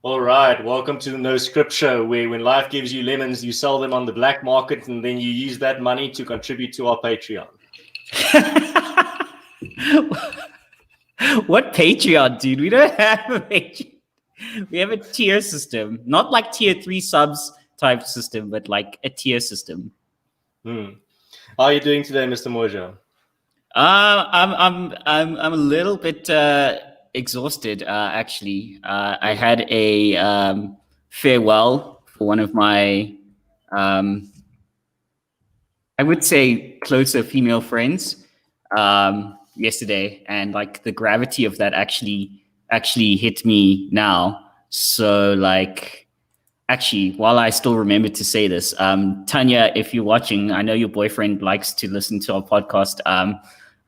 All right, welcome to the No Script Show, where when life gives you lemons, you sell them on the black market, and then you use that money to contribute to our Patreon. What Patreon, dude? We don't have a Patreon. We have a tier system, not like tier 3 subs type system, but like a tier system. How are you doing today, Mr. Moja? I'm a little bit exhausted. Actually, I had a farewell for one of my, I would say, closer female friends yesterday, and like the gravity of that actually hit me now. So like. Actually, while I still remember to say this, Tanya, if you're watching, I know your boyfriend likes to listen to our podcast.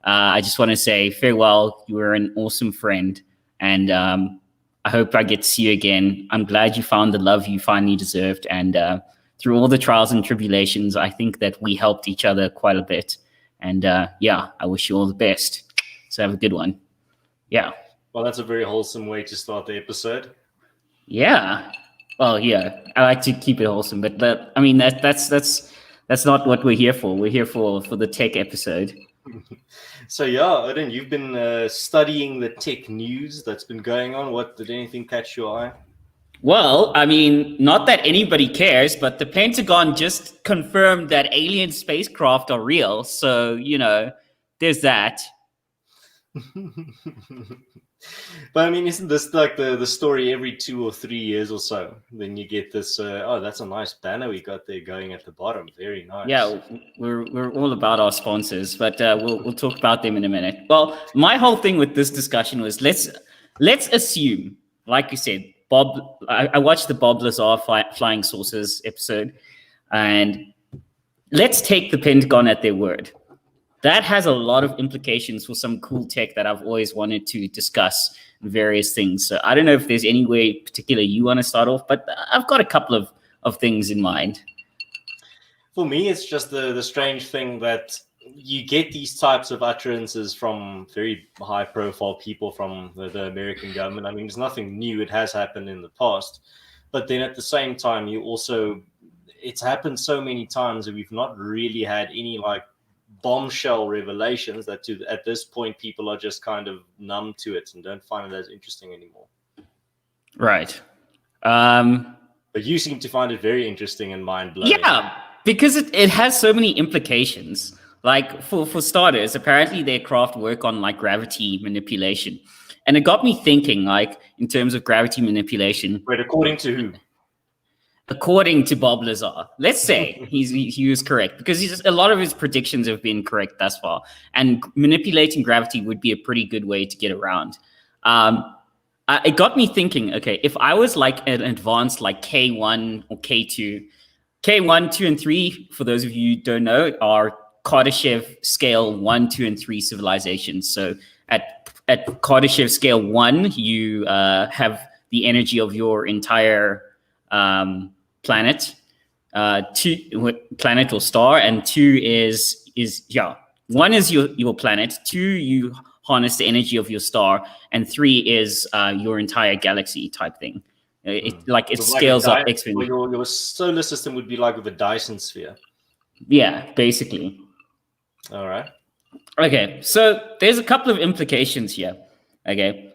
I just want to say farewell. You were an awesome friend, and I hope I get to see you again. I'm glad you found the love you finally deserved, and through all the trials and tribulations, I think that we helped each other quite a bit. And yeah, I wish you all the best. So have a good one. Yeah. Well, that's a very wholesome way to start the episode. Yeah. Well, yeah, I like to keep it wholesome, but I mean that's not what we're here for. We're here for the tech episode. So yeah, Odin, you've been studying the tech news that's been going on. Did anything catch your eye? Well, I mean, not that anybody cares, but the Pentagon just confirmed that alien spacecraft are real. So there's that. But I mean, isn't this like the story every 2 or 3 years or so? Then you get this, that's a nice banner we got there going at the bottom. Very nice. Yeah, we're all about our sponsors, but we'll talk about them in a minute. Well, my whole thing with this discussion was let's assume, like you said, Bob. I watched the Bob Lazar Flying Saucers episode, and let's take the Pentagon at their word. That has a lot of implications for some cool tech that I've always wanted to discuss, various things. So I don't know if there's any way particular you want to start off, but I've got a couple of things in mind. For me, it's just the strange thing that you get these types of utterances from very high-profile people from the American government. I mean, it's nothing new. It has happened in the past. But then at the same time, it's happened so many times that we've not really had any, like, bombshell revelations that at this point people are just kind of numb to it and don't find it as interesting anymore. Right. But you seem to find it very interesting and mind-blowing. Yeah, because it has so many implications. Like for starters, apparently their craft work on like gravity manipulation. And it got me thinking, like, in terms of gravity manipulation. Wait, according to who? According to Bob Lazar, let's say he was correct, because a lot of his predictions have been correct thus far, and manipulating gravity would be a pretty good way to get around. It got me thinking, okay, if I was like an advanced like K1 or K2, K1, 2, and 3, for those of you who don't know, are Kardashev scale 1, 2, and 3 civilizations. So at Kardashev scale 1, you have the energy of your entire planet, planet or star, and 2 is 1 is your planet, 2 you harness the energy of your star, and 3 is your entire galaxy type thing. It scales up exponentially. Your solar system would be like with a Dyson sphere. Yeah, basically. All right. Okay, so there's a couple of implications here. Okay.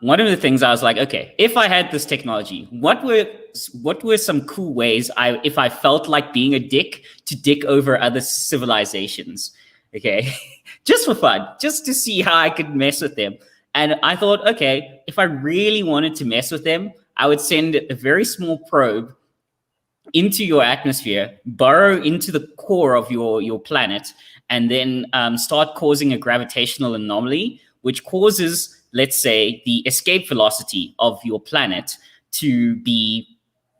One of the things I was like, okay, if I had this technology, what were some cool ways if I felt like being a dick to dick over other civilizations? Okay, just for fun, just to see how I could mess with them. And I thought, okay, if I really wanted to mess with them, I would send a very small probe into your atmosphere, burrow into the core of your planet, and then start causing a gravitational anomaly, which causes, let's say, the escape velocity of your planet to be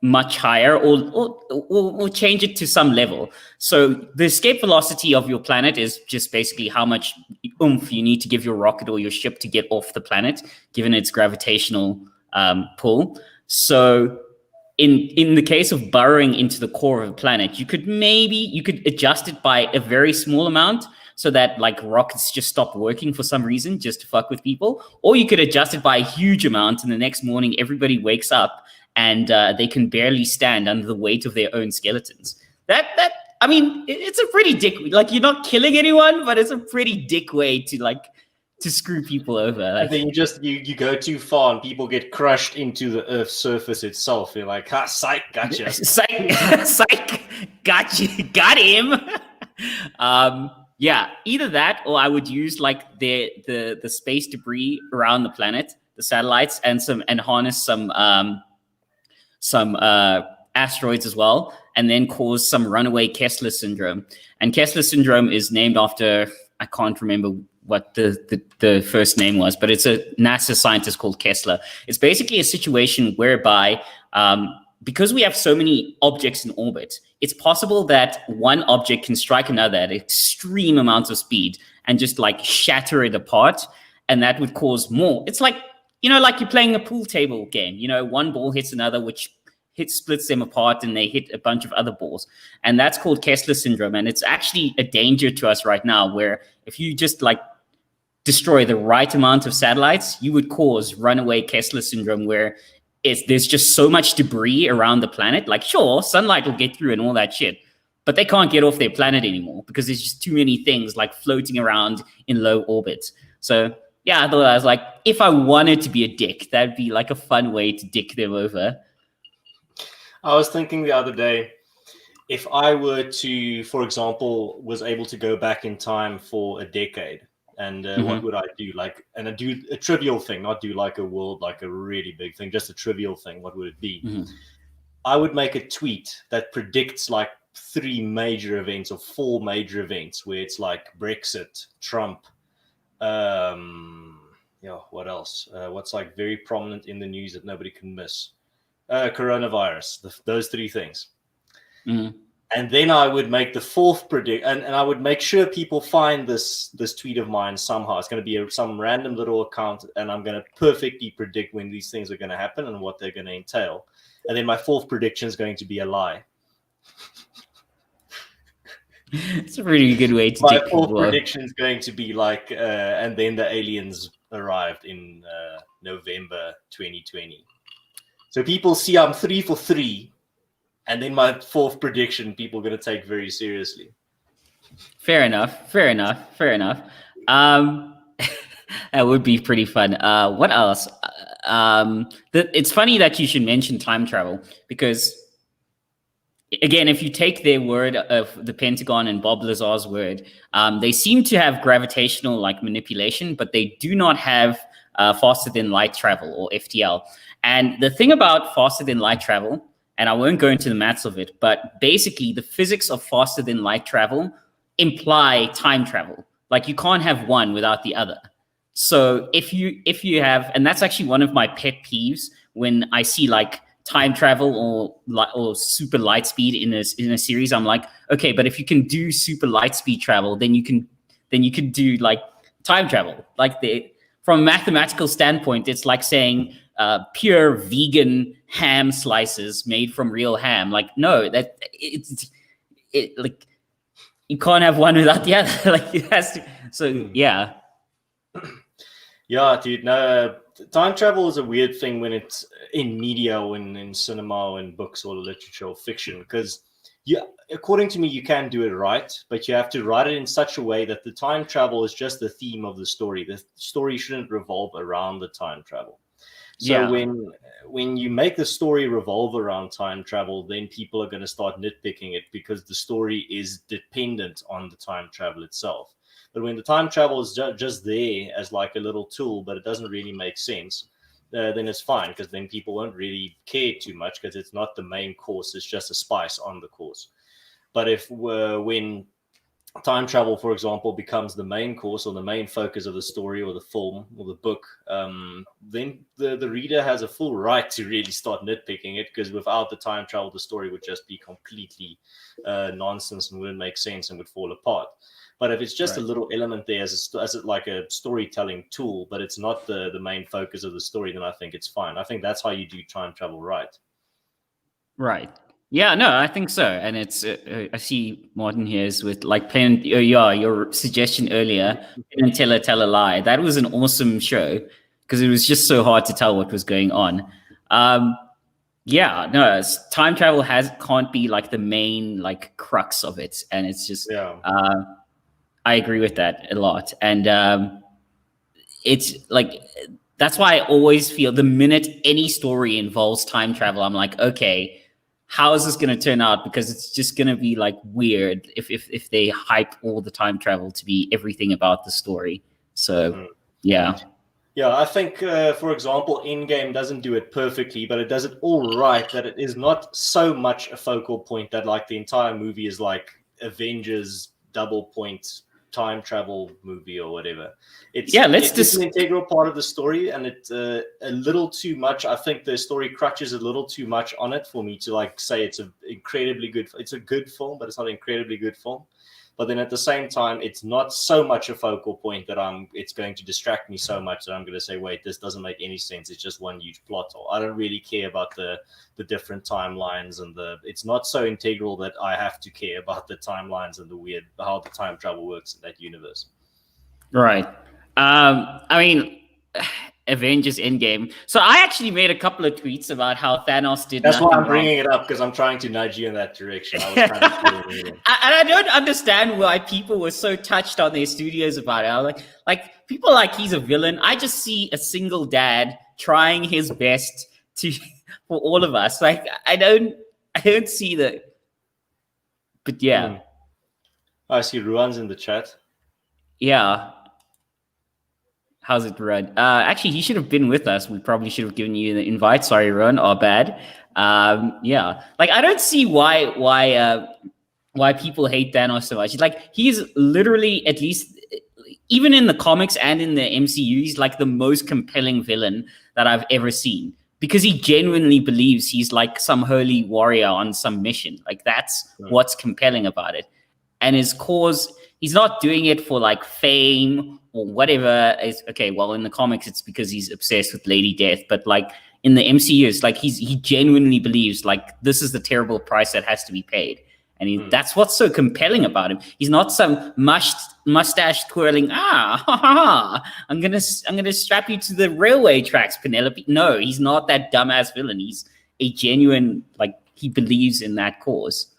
much higher, or change it to some level. So the escape velocity of your planet is just basically how much oomph you need to give your rocket or your ship to get off the planet, given its gravitational pull. So in the case of burrowing into the core of a planet, you could adjust it by a very small amount. so that like rockets just stop working for some reason, just to fuck with people. Or you could adjust it by a huge amount, and the next morning everybody wakes up and they can barely stand under the weight of their own skeletons. I mean, it's a pretty dick. Like, you're not killing anyone, but it's a pretty dick way to screw people over. Like, and then you go too far and people get crushed into the Earth's surface itself. You're like, psych, gotcha. Psych, got him. Yeah, either that, or I would use like the space debris around the planet, the satellites, and harness some asteroids as well, and then cause some runaway Kessler syndrome. And Kessler syndrome is named after, I can't remember what the first name was, but it's a NASA scientist called Kessler. It's basically a situation whereby, because we have so many objects in orbit, it's possible that one object can strike another at extreme amounts of speed and just like shatter it apart. And that would cause more. It's like, like you're playing a pool table game, one ball hits another, which splits them apart, and they hit a bunch of other balls. And that's called Kessler syndrome. And it's actually a danger to us right now, where if you just like destroy the right amount of satellites, you would cause runaway Kessler syndrome, where there's just so much debris around the planet. Like, sure, sunlight will get through and all that shit, but they can't get off their planet anymore because there's just too many things like floating around in low orbit. So yeah, I thought, I was like, if I wanted to be a dick, that'd be like a fun way to dick them over. I was thinking the other day, if I were to, for example, was able to go back in time for a decade, and what would I do? And I do a trivial thing, not do like a really big thing, just a trivial thing. What would it be? I would make a tweet that predicts like 3 major events or 4 major events, where it's like Brexit, Trump, what else? What's like very prominent in the news that nobody can miss? Coronavirus, those 3 things. And then I would make the 4th prediction, and I would make sure people find this tweet of mine somehow. It's going to be some random little account, and I'm going to perfectly predict when these things are going to happen and what they're going to entail. And then my 4th prediction is going to be a lie. It's a really good way to my dick 4th people. prediction is going to be like, and then the aliens arrived in November 2020. So people see I'm 3 for 3, and then my 4th prediction, people are going to take very seriously. Fair enough. That would be pretty fun. What else? It's funny that you should mention time travel, because, again, if you take their word of the Pentagon and Bob Lazar's word, they seem to have gravitational like manipulation, but they do not have faster than light travel, or FTL. And the thing about faster than light travel, and I won't go into the maths of it, but basically the physics of faster than light travel imply time travel. Like, you can't have one without the other. So if you have, and that's actually one of my pet peeves when I see like time travel or super light speed in a series, I'm like, okay, but if you can do super light speed travel, then you can do like time travel. Like, from a mathematical standpoint, it's like saying pure vegan ham slices made from real ham. Like, no, that it like, you can't have one without the other. Like, it has to. So yeah. Yeah, dude. No, time travel is a weird thing when it's in media, or in cinema, or in books, or literature, or fiction. Because according to me, you can do it right, but you have to write it in such a way that the time travel is just the theme of the story. The story shouldn't revolve around the time travel. So when you make the story revolve around time travel, then people are going to start nitpicking it, because the story is dependent on the time travel itself. But when the time travel is just there as like a little tool, but it doesn't really make sense, then it's fine, because then people won't really care too much, because it's not the main course. It's just a spice on the course. But when time travel, for example, becomes the main course, or the main focus of the story, or the film, or the book, then the reader has a full right to really start nitpicking it, because without the time travel, the story would just be completely nonsense and wouldn't make sense and would fall apart. But if it's just a little element there as like a storytelling tool, but it's not the main focus of the story, then I think it's fine. I think that's how you do time travel right. Right. Yeah, no, I think so. And it's I see Martin here's with like Penn. Yeah, your suggestion earlier, Penn and Teller Tell a Lie. That was an awesome show because it was just so hard to tell what was going on. Yeah, no, time travel can't be like the main like crux of it, and it's just I agree with that a lot, and it's like that's why I always feel the minute any story involves time travel, I'm like, okay, how is this going to turn out? Because it's just going to be like weird if they hype all the time travel to be everything about the story. So yeah. Yeah, I think, for example, Endgame doesn't do it perfectly, but it does it all right, that it is not so much a focal point that like the entire movie is like Avengers double point time travel movie or whatever. It's an integral part of the story, and it's a little too much. I think the story crutches a little too much on it for me to like say it's it's a good film, but it's not an incredibly good film. But then at the same time, it's not so much a focal point that it's going to distract me so much that I'm going to say, wait, this doesn't make any sense. It's just one huge plot hole. I don't really care about the different timelines, and it's not so integral that I have to care about the timelines and how the time travel works in that universe. Right. I mean, Avengers Endgame. So I actually made a couple of tweets about how Thanos did. That's why I'm bringing it up, because I'm trying to nudge you in that direction. And I don't understand why people were so touched on their studios about it. I was like people like he's a villain. I just see a single dad trying his best for all of us. Like I don't see that. But yeah. I see Ruan's in the chat. Yeah. How's it, Ruan? Actually, he should have been with us. We probably should have given you the invite. Sorry, Ruan. Our bad. Yeah. Like, I don't see why people hate Thanos so much. Like, he's literally, at least, even in the comics and in the MCU, he's like the most compelling villain that I've ever seen. Because he genuinely believes he's like some holy warrior on some mission. Like, that's what's compelling about it. And his cause, he's not doing it for like fame or whatever. Okay, well, in the comics, it's because he's obsessed with Lady Death. But like in the MCU, it's like he genuinely believes like this is the terrible price that has to be paid. And that's what's so compelling about him. He's not some mustache twirling, I'm gonna strap you to the railway tracks, Penelope. No, he's not that dumbass villain. He's a genuine, like, he believes in that cause.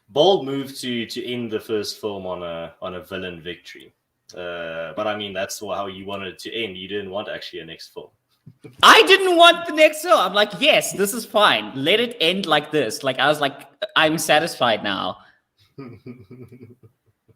Bold move to end the first film on a villain victory. But I mean, that's how you wanted it to end. You didn't want actually a next film. I didn't want the next film. I'm like, yes, this is fine. Let it end like this. Like, I was like, I'm satisfied now.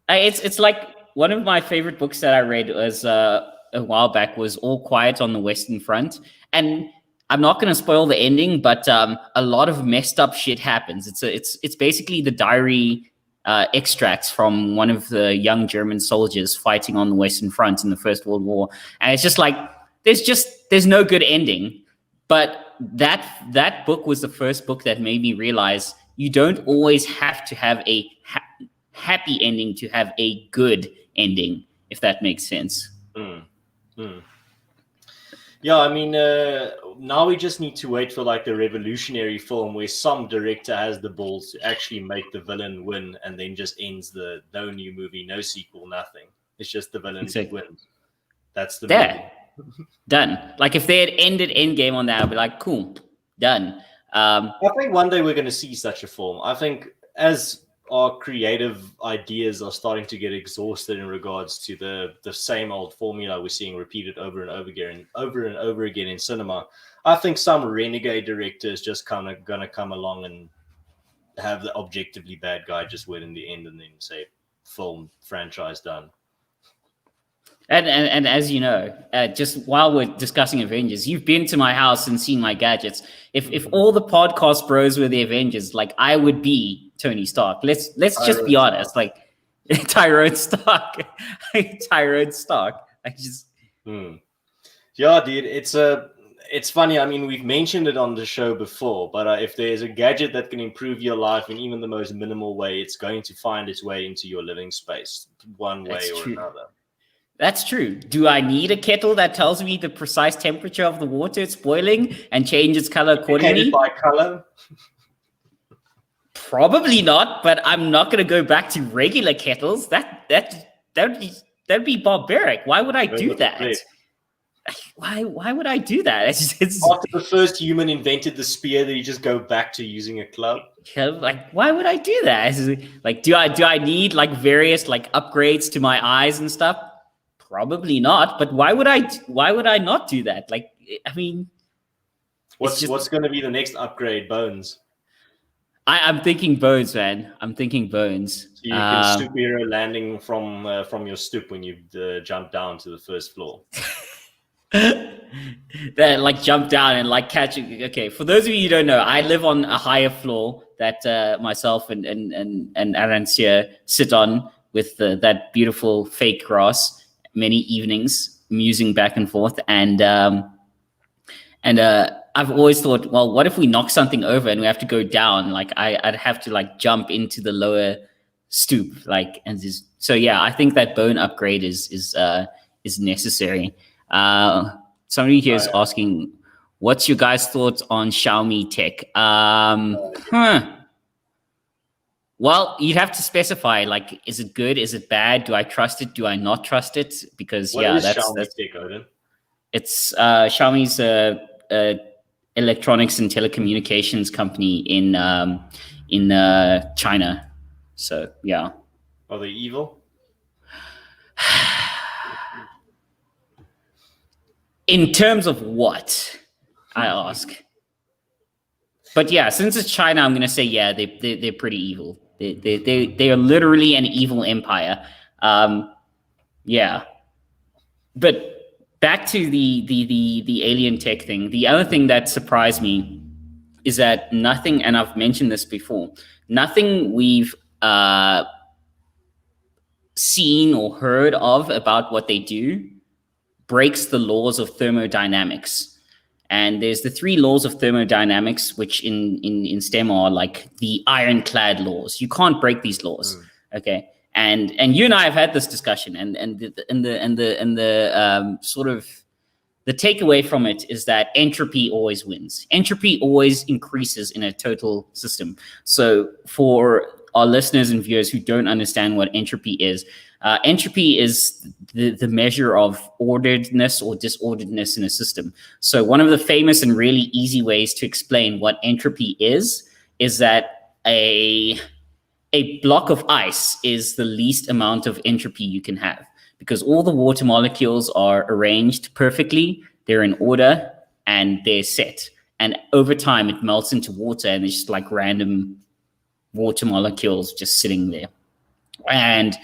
It's like one of my favorite books that I read was a while back was All Quiet on the Western Front. And I'm not going to spoil the ending, but a lot of messed up shit happens. It's basically the diary extracts from one of the young German soldiers fighting on the Western Front in the First World War, and it's just like there's no good ending. But that book was the first book that made me realize you don't always have to have a happy ending to have a good ending, if that makes sense. Yeah, I mean, now we just need to wait for like the revolutionary film where some director has the balls to actually make the villain win, and then just ends no new movie, no sequel, nothing. It's just the villain wins. That's the movie. Done. Like if they had ended Endgame on that, I'd be like, cool, done. I think one day we're going to see such a film. I think as our creative ideas are starting to get exhausted in regards to the same old formula we're seeing repeated over and over again in cinema, I think some renegade director is just kind of going to come along and have the objectively bad guy just win in the end, and then say, film franchise done. And as you know, just while we're discussing Avengers, you've been to my house and seen my gadgets. If all the podcast bros were the Avengers, like I would be Tony Stark. Let's just be honest. Like Tyrone Stark. Tyrone Stark. Yeah, dude, it's funny. I mean, we've mentioned it on the show before, but if there's a gadget that can improve your life in even the most minimal way, it's going to find its way into your living space one way or another. That's true. Do I need a kettle that tells me the precise temperature of the water it's boiling and change its color accordingly? By color. Probably not, but I'm not going to go back to regular kettles. That'd be barbaric. Why would I do that? Why would I do that? After the first human invented the spear, that you just go back to using a club. Like, why would I do that? Like, do I need like various like upgrades to my eyes and stuff? Probably not. But why would I not do that? Like, I mean, what's going to be the next upgrade? Bones. I'm thinking bones, man. I'm thinking bones. So you can superhero landing from your stoop when you jump down to the first floor. That like jump down and like catch it. Okay, for those of you who don't know, I live on a higher floor that myself and Arancia sit on with that beautiful fake grass many evenings, musing back and forth. And I've always thought, well, what if we knock something over and we have to go down? Like I'd have to like jump into the lower stoop, like, and just, so yeah, I think that bone upgrade is necessary. Somebody here is asking, what's your guys' thoughts on Xiaomi tech? Well, you'd have to specify, like, is it good? Is it bad? Do I trust it? Do I not trust it? Because that's tech, Odin? It's Xiaomi's electronics and telecommunications company in China. So yeah. Are they evil? In terms of what, I ask. But yeah, since it's China, I'm gonna say yeah, they're pretty evil. They are literally an evil empire. Yeah. But back to the alien tech thing. The other thing that surprised me is that nothing, and I've mentioned this before, nothing we've seen or heard of about what they do breaks the laws of thermodynamics. And there's the 3 laws of thermodynamics, which in STEM are like the ironclad laws. You can't break these laws. Okay. And you and I have had this discussion, and the sort of the takeaway from it is that entropy always wins. Entropy always increases in a total system. So for our listeners and viewers who don't understand what entropy is the measure of orderedness or disorderedness in a system. So one of the famous and really easy ways to explain what entropy is that a block of ice is the least amount of entropy you can have, because all the water molecules are arranged perfectly, they're in order, and they're set. And over time, it melts into water, and it's just like random water molecules just sitting there. And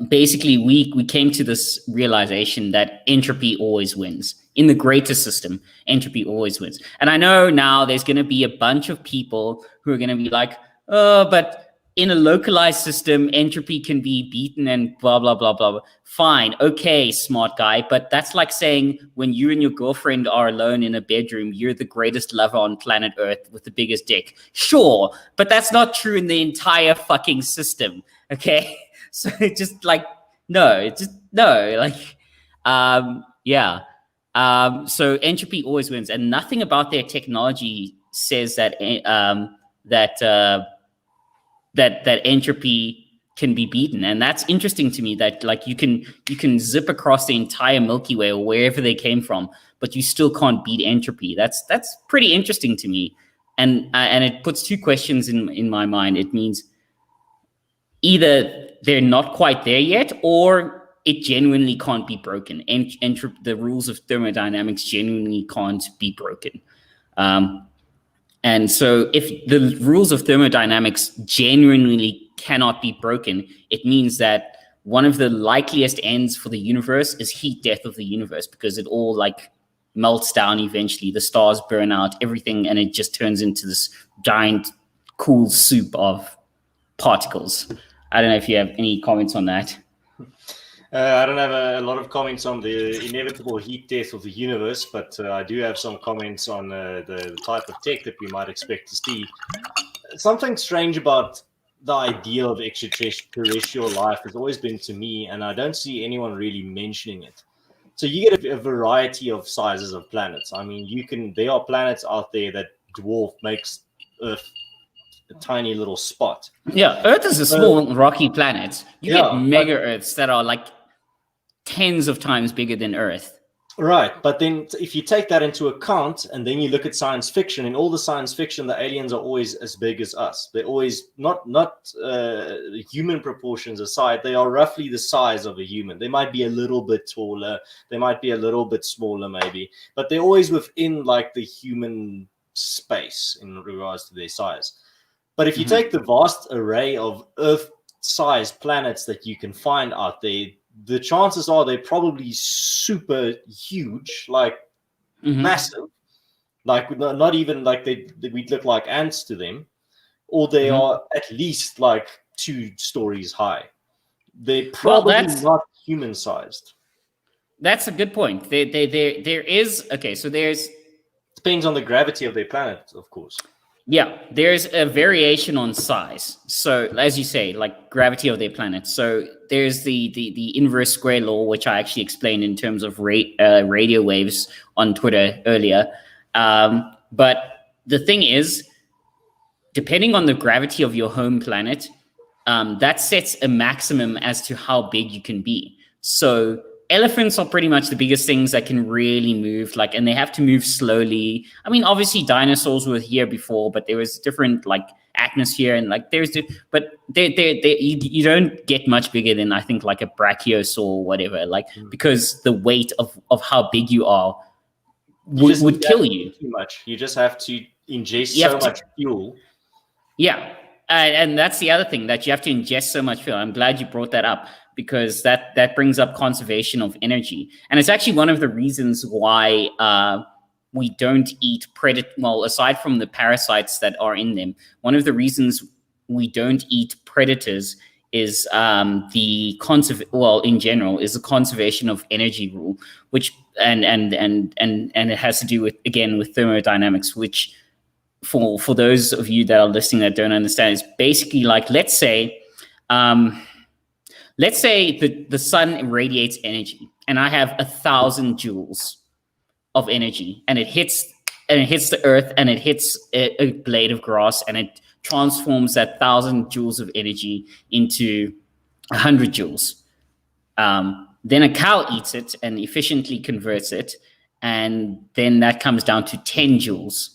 basically, we came to this realization that entropy always wins. In the greater system, entropy always wins. And I know now there's going to be a bunch of people who are going to be like, oh, but in a localized system, entropy can be beaten and blah, blah, blah, blah. Fine. Okay, smart guy. But that's like saying when you and your girlfriend are alone in a bedroom, you're the greatest lover on planet Earth with the biggest dick. Sure. But that's not true in the entire fucking system. Okay. So it's just like, no. Yeah. So entropy always wins. And nothing about their technology says that, that entropy can be beaten. And that's interesting to me, that like you can zip across the entire Milky Way or wherever they came from, but you still can't beat entropy. That's pretty interesting to me. And it puts 2 questions in my mind. It means either they're not quite there yet, or it genuinely can't be broken. The rules of thermodynamics genuinely can't be broken. And so if the rules of thermodynamics genuinely cannot be broken, it means that one of the likeliest ends for the universe is heat death of the universe, because it all like melts down eventually. The stars burn out, everything, and it just turns into this giant cool soup of particles. I don't know if you have any comments on that. I don't have a lot of comments on the inevitable heat death of the universe, but I do have some comments on the type of tech that we might expect to see. Something strange about the idea of extraterrestrial life has always been to me, and I don't see anyone really mentioning it. So you get a variety of sizes of planets. I mean, there are planets out there that makes Earth tiny little spot. Yeah, Earth is a small rocky planet. You get mega Earths that are like tens of times bigger than Earth. Right, but then if you take that into account, and then you look at science fiction, in all the science fiction, the aliens are always as big as us. They're always not human proportions aside. They are roughly the size of a human. They might be a little bit taller. They might be a little bit smaller, maybe, but they're always within like the human space in regards to their size. But if you take the vast array of Earth-sized planets that you can find out there, the chances are they're probably super huge, like massive, like not even like we'd look like ants to them, or they are at least like 2 stories high. They're probably not human-sized. That's a good point. There is so there's depends on the gravity of their planet, of course. Yeah, there's a variation on size. So as you say, like gravity of their planet. So there's the inverse square law, which I actually explained in terms of radio waves on Twitter earlier. But the thing is, depending on the gravity of your home planet, that sets a maximum as to how big you can be. So elephants are pretty much the biggest things that can really move, like, and they have to move slowly. I mean, obviously dinosaurs were here before, but there was different like atmosphere and like but you don't get much bigger than I think like a brachiosaur or whatever, like because the weight of how big you are would kill you. Too much. You just have to ingest so much fuel. Yeah. And that's the other thing, that you have to ingest so much fuel. I'm glad you brought that up, because that brings up conservation of energy. And it's actually one of the reasons why we don't eat well, aside from the parasites that are in them, one of the reasons we don't eat predators is in general is the conservation of energy rule, which and it has to do with, again, with thermodynamics, which for those of you that are listening that don't understand, is basically like, let's say the sun irradiates energy, and I have 1,000 joules of energy, and it hits the earth, and it hits a blade of grass, and it transforms that 1,000 joules of energy into 100 joules. Then a cow eats it and efficiently converts it, and then that comes down to 10 joules.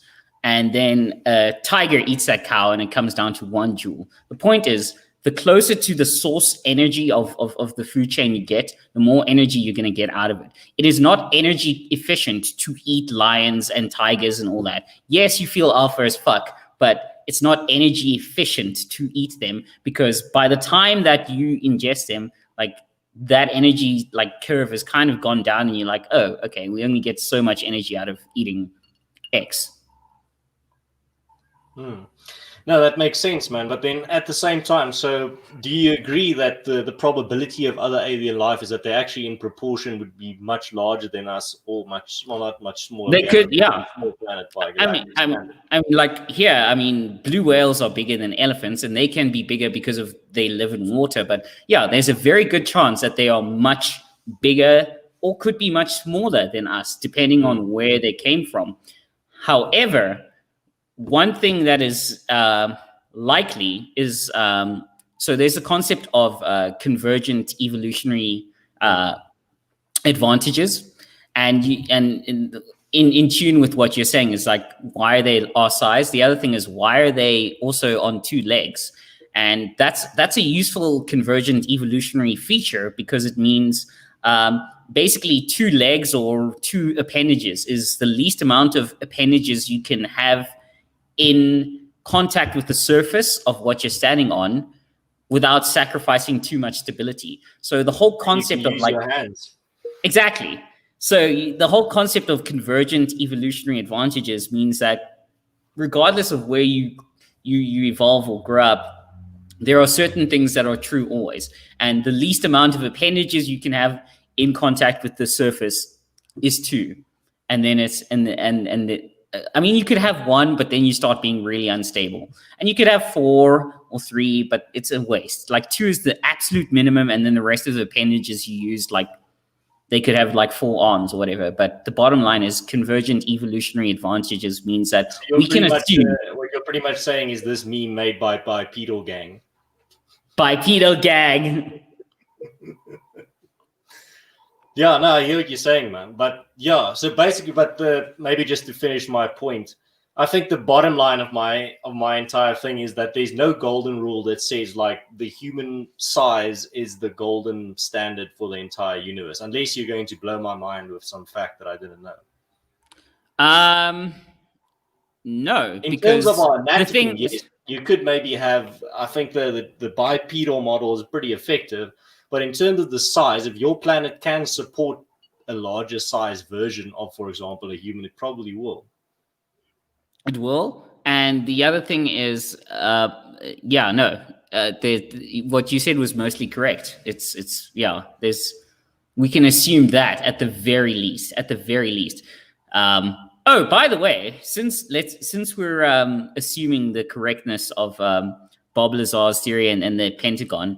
And then a tiger eats that cow, and it comes down to 1 joule. The point is, the closer to the source energy of the food chain you get, the more energy you're going to get out of it. It is not energy efficient to eat lions and tigers and all that. Yes, you feel alpha as fuck, but it's not energy efficient to eat them, because by the time that you ingest them, like that energy like curve has kind of gone down, and you're like, oh, okay, we only get so much energy out of eating X. No, that makes sense, man. But then at the same time, so do you agree that the probability of other alien life is that they actually in proportion would be much larger than us, or much smaller, much smaller? They could, yeah. I mean, blue whales are bigger than elephants, and they can be bigger because they live in water. But yeah, there's a very good chance that they are much bigger or could be much smaller than us, depending on where they came from. However, one thing that is likely is, so there's a concept of convergent evolutionary advantages, and in tune with what you're saying is like, why are they our size? The other thing is, why are they also on 2 legs? And that's a useful convergent evolutionary feature, because it means basically 2 legs or 2 appendages is the least amount of appendages you can have in contact with the surface of what you're standing on without sacrificing too much stability. So the whole concept of like your hands. Exactly. So the whole concept of convergent evolutionary advantages means that regardless of where you evolve or grow up, there are certain things that are true always. And the least amount of appendages you can have in contact with the surface is 2. And then I mean, you could have 1, but then you start being really unstable. And you could have 4 or 3, but it's a waste. Like 2 is the absolute minimum, and then the rest of the appendages you use, like they could have like 4 arms or whatever. But the bottom line is, convergent evolutionary advantages means that we can assume. what you're pretty much saying is this meme made by bipedal gang. Bipedal gang. Yeah, no, I hear what you're saying, man. But yeah, so basically, maybe just to finish my point, I think the bottom line of my entire thing is that there's no golden rule that says like the human size is the golden standard for the entire universe, unless you're going to blow my mind with some fact that I didn't know. No, in because terms of our anatomy, the thing yes, you could maybe have. I think the bipedal model is pretty effective, but in terms of the size, if your planet can support a larger size version of, for example, a human, it probably will. It will. And the other thing is, what you said was mostly correct. We can assume that at the very least. Oh, by the way, since we're assuming the correctness of Bob Lazar's theory and the Pentagon,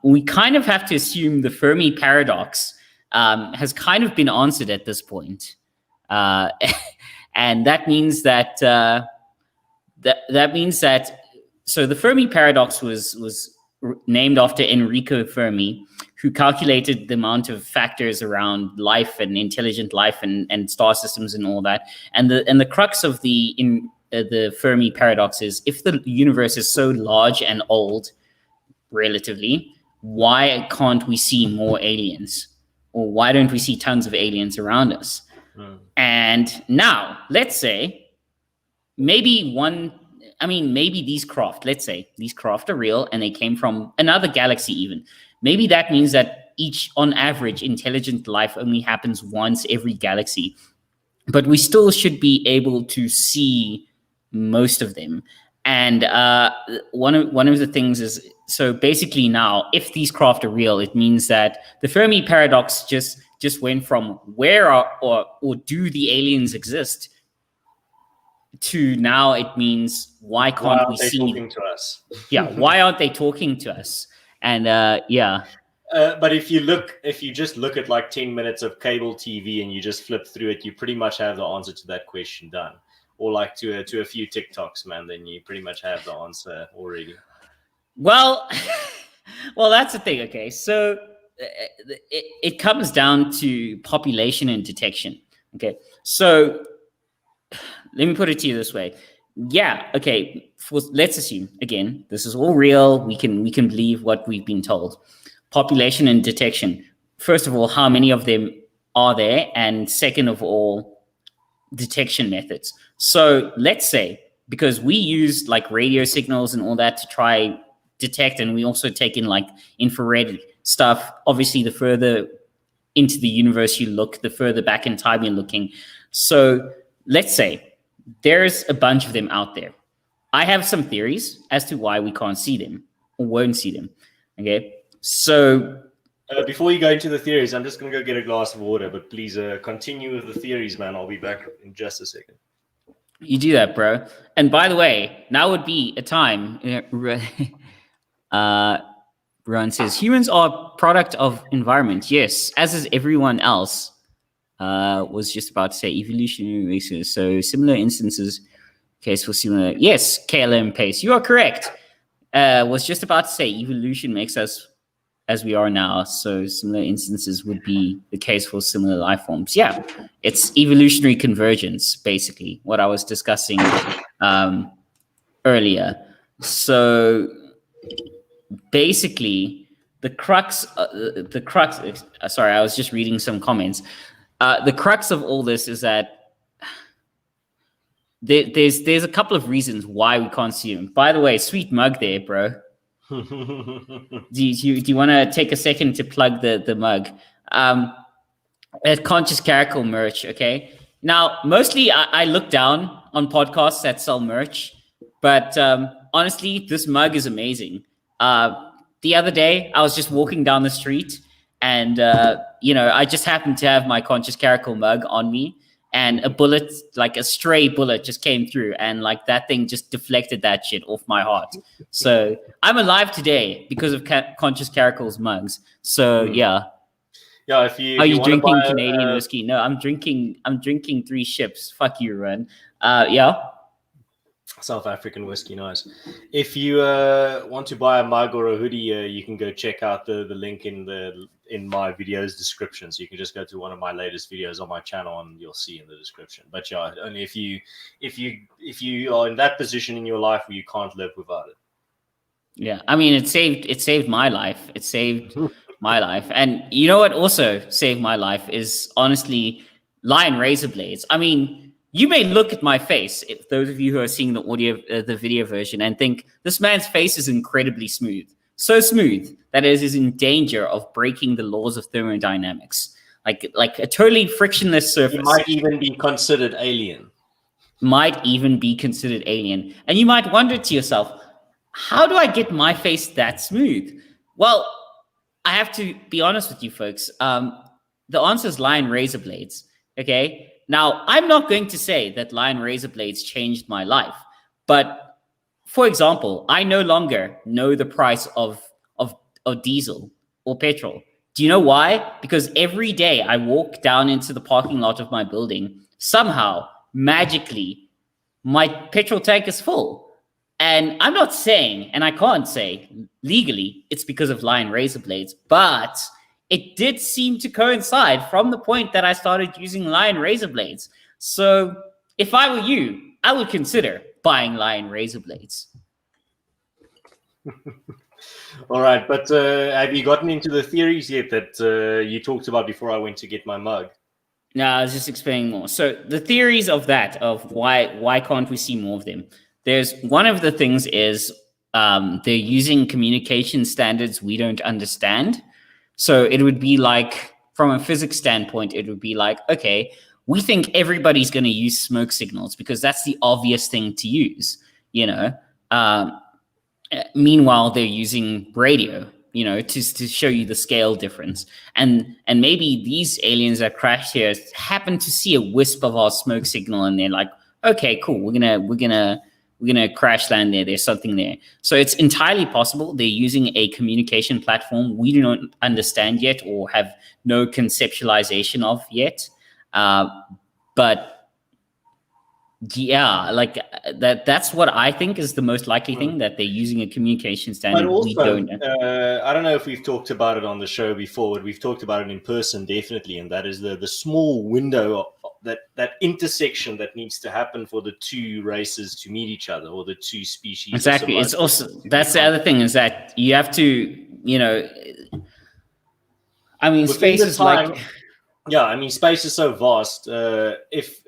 we kind of have to assume the Fermi paradox has kind of been answered at this point, and that means that so the Fermi paradox was named after Enrico Fermi, who calculated the amount of factors around life and intelligent life and star systems and all that. And the crux of the Fermi paradox is, if the universe is so large and old, relatively, why can't we see more aliens? Or why don't we see tons of aliens around us? And now, let's say, maybe these craft are real and they came from another galaxy even. Maybe that means that on average, intelligent life only happens once every galaxy. But we still should be able to see most of them. And one of the things is, so basically now, if these craft are real, it means that the Fermi paradox just went from where or do the aliens exist to now it means why can't we see talking to us? Yeah, why aren't they talking to us? And but if you just look at like 10 minutes of cable TV and you just flip through it, you pretty much have the answer to that question done. Or like to a few TikToks, man, then you pretty much have the answer already. Well, that's the thing. Okay, so it comes down to population and detection. Okay, so let me put it to you this way. Yeah, okay, let's assume, again, this is all real. We can believe what we've been told. Population and detection. First of all, how many of them are there? And second of all, detection methods. So let's say, because we use like radio signals and all that to try detect, and we also take in like infrared stuff. Obviously, the further into the universe you look, the further back in time you're looking. So let's say there's a bunch of them out there. I have some theories as to why we can't see them or won't see them. Okay, so before you go into the theories, I'm just going to go get a glass of water, but please continue with the theories, man. I'll be back in just a second. You do that, bro. And by the way, now would be a time. Ron says, humans are product of environment. Yes, as is everyone else. Was just about to say evolutionary races. So similar instances, case for similar. Yes, KLM Pace, you are correct. Was just about to say evolution makes us as we are now. So similar instances would be the case for similar life forms. Yeah, it's evolutionary convergence, basically, what I was discussing earlier. So basically, the crux. Sorry, I was just reading some comments. The crux of all this is that there's a couple of reasons why we can't see them. By the way, sweet mug there, bro. do you want to take a second to plug the mug? At Conscious Caracal merch, okay? Now, mostly I look down on podcasts that sell merch, but honestly, this mug is amazing. The other day, I was just walking down the street, and I just happened to have my Conscious Caracal mug on me, and a bullet, like a stray bullet, just came through, and like that thing just deflected that shit off my heart. So I'm alive today because of Conscious Caracal's mugs. So yeah. Yeah, if you are you drinking Canadian whiskey? No, I'm drinking 3 ships. Fuck you, Ron. Yeah. South African whiskey, nice. If you want to buy a mug or a hoodie, you can go check out the link in my video's description. So you can just go to one of my latest videos on my channel, and you'll see in the description. But yeah, only if you are in that position in your life where you can't live without it. Yeah, I mean, it saved my life. It saved my life, and you know what also saved my life is honestly lion razor blades. I mean, you may look at my face, if those of you who are seeing the video version, and think this man's face is incredibly smooth, so smooth that it is in danger of breaking the laws of thermodynamics, like a totally frictionless surface. It might even be considered alien. And you might wonder to yourself, how do I get my face that smooth? Well, I have to be honest with you folks. The answer is lion razor blades. Okay. Now, I'm not going to say that lion razor blades changed my life, but for example, I no longer know the price of diesel or petrol. Do you know why? Because every day I walk down into the parking lot of my building, somehow, magically, my petrol tank is full. And I'm not saying, and I can't say legally, it's because of lion razor blades, but it did seem to coincide from the point that I started using lion razor blades. So if I were you, I would consider buying lion razor blades. All right, but have you gotten into the theories yet that you talked about before I went to get my mug? No, I was just explaining more. So the theories of why can't we see more of them? There's one of the things is they're using communication standards we don't understand. So it would be like, from a physics standpoint, it would be like, okay, we think everybody's going to use smoke signals because that's the obvious thing to use, you know. Meanwhile, they're using radio, you know, to show you the scale difference. And maybe these aliens that crashed here happen to see a wisp of our smoke signal, and they're like, okay, cool, we're gonna crash land there. There's something there. So it's entirely possible they're using a communication platform we do not understand yet or have no conceptualization of yet. But yeah, like that's what I think is the most likely thing, that they're using a communication standard. But also, we don't. I don't know if we've talked about it on the show before, but we've talked about it in person, definitely, and that is the small window, that intersection that needs to happen for the two races to meet each other, or the two species. Exactly. It's also, that's the other thing, is that you have to, you know, I mean, space is like, yeah, I mean, space is so vast. If,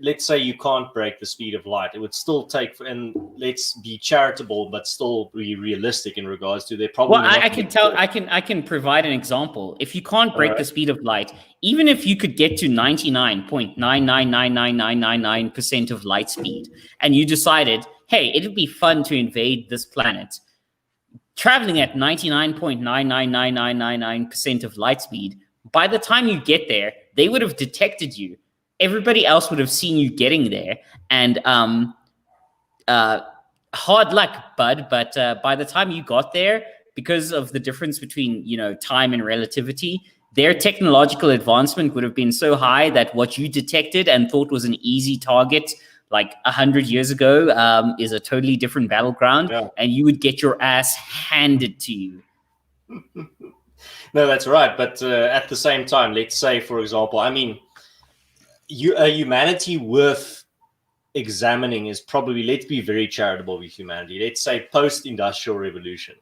let's say, you can't break the speed of light, it would still take, and let's be charitable, but still be realistic in regards to, they're probably. Well, I can provide an example. If you can't break the speed of light, even if you could get to 99.9999999% of light speed, and you decided, hey, it'd be fun to invade this planet, traveling at 99.99999% of light speed, by the time you get there, they would have detected you. Everybody else would have seen you getting there, and hard luck, bud. But by the time you got there, because of the difference between, you know, time and relativity, their technological advancement would have been so high that what you detected and thought was an easy target like 100 years ago is a totally different battleground, and you would get your ass handed to you. No, that's right. But at the same time, let's say, for example, I mean, humanity worth examining is probably, let's be very charitable with humanity. Let's say post-industrial revolution.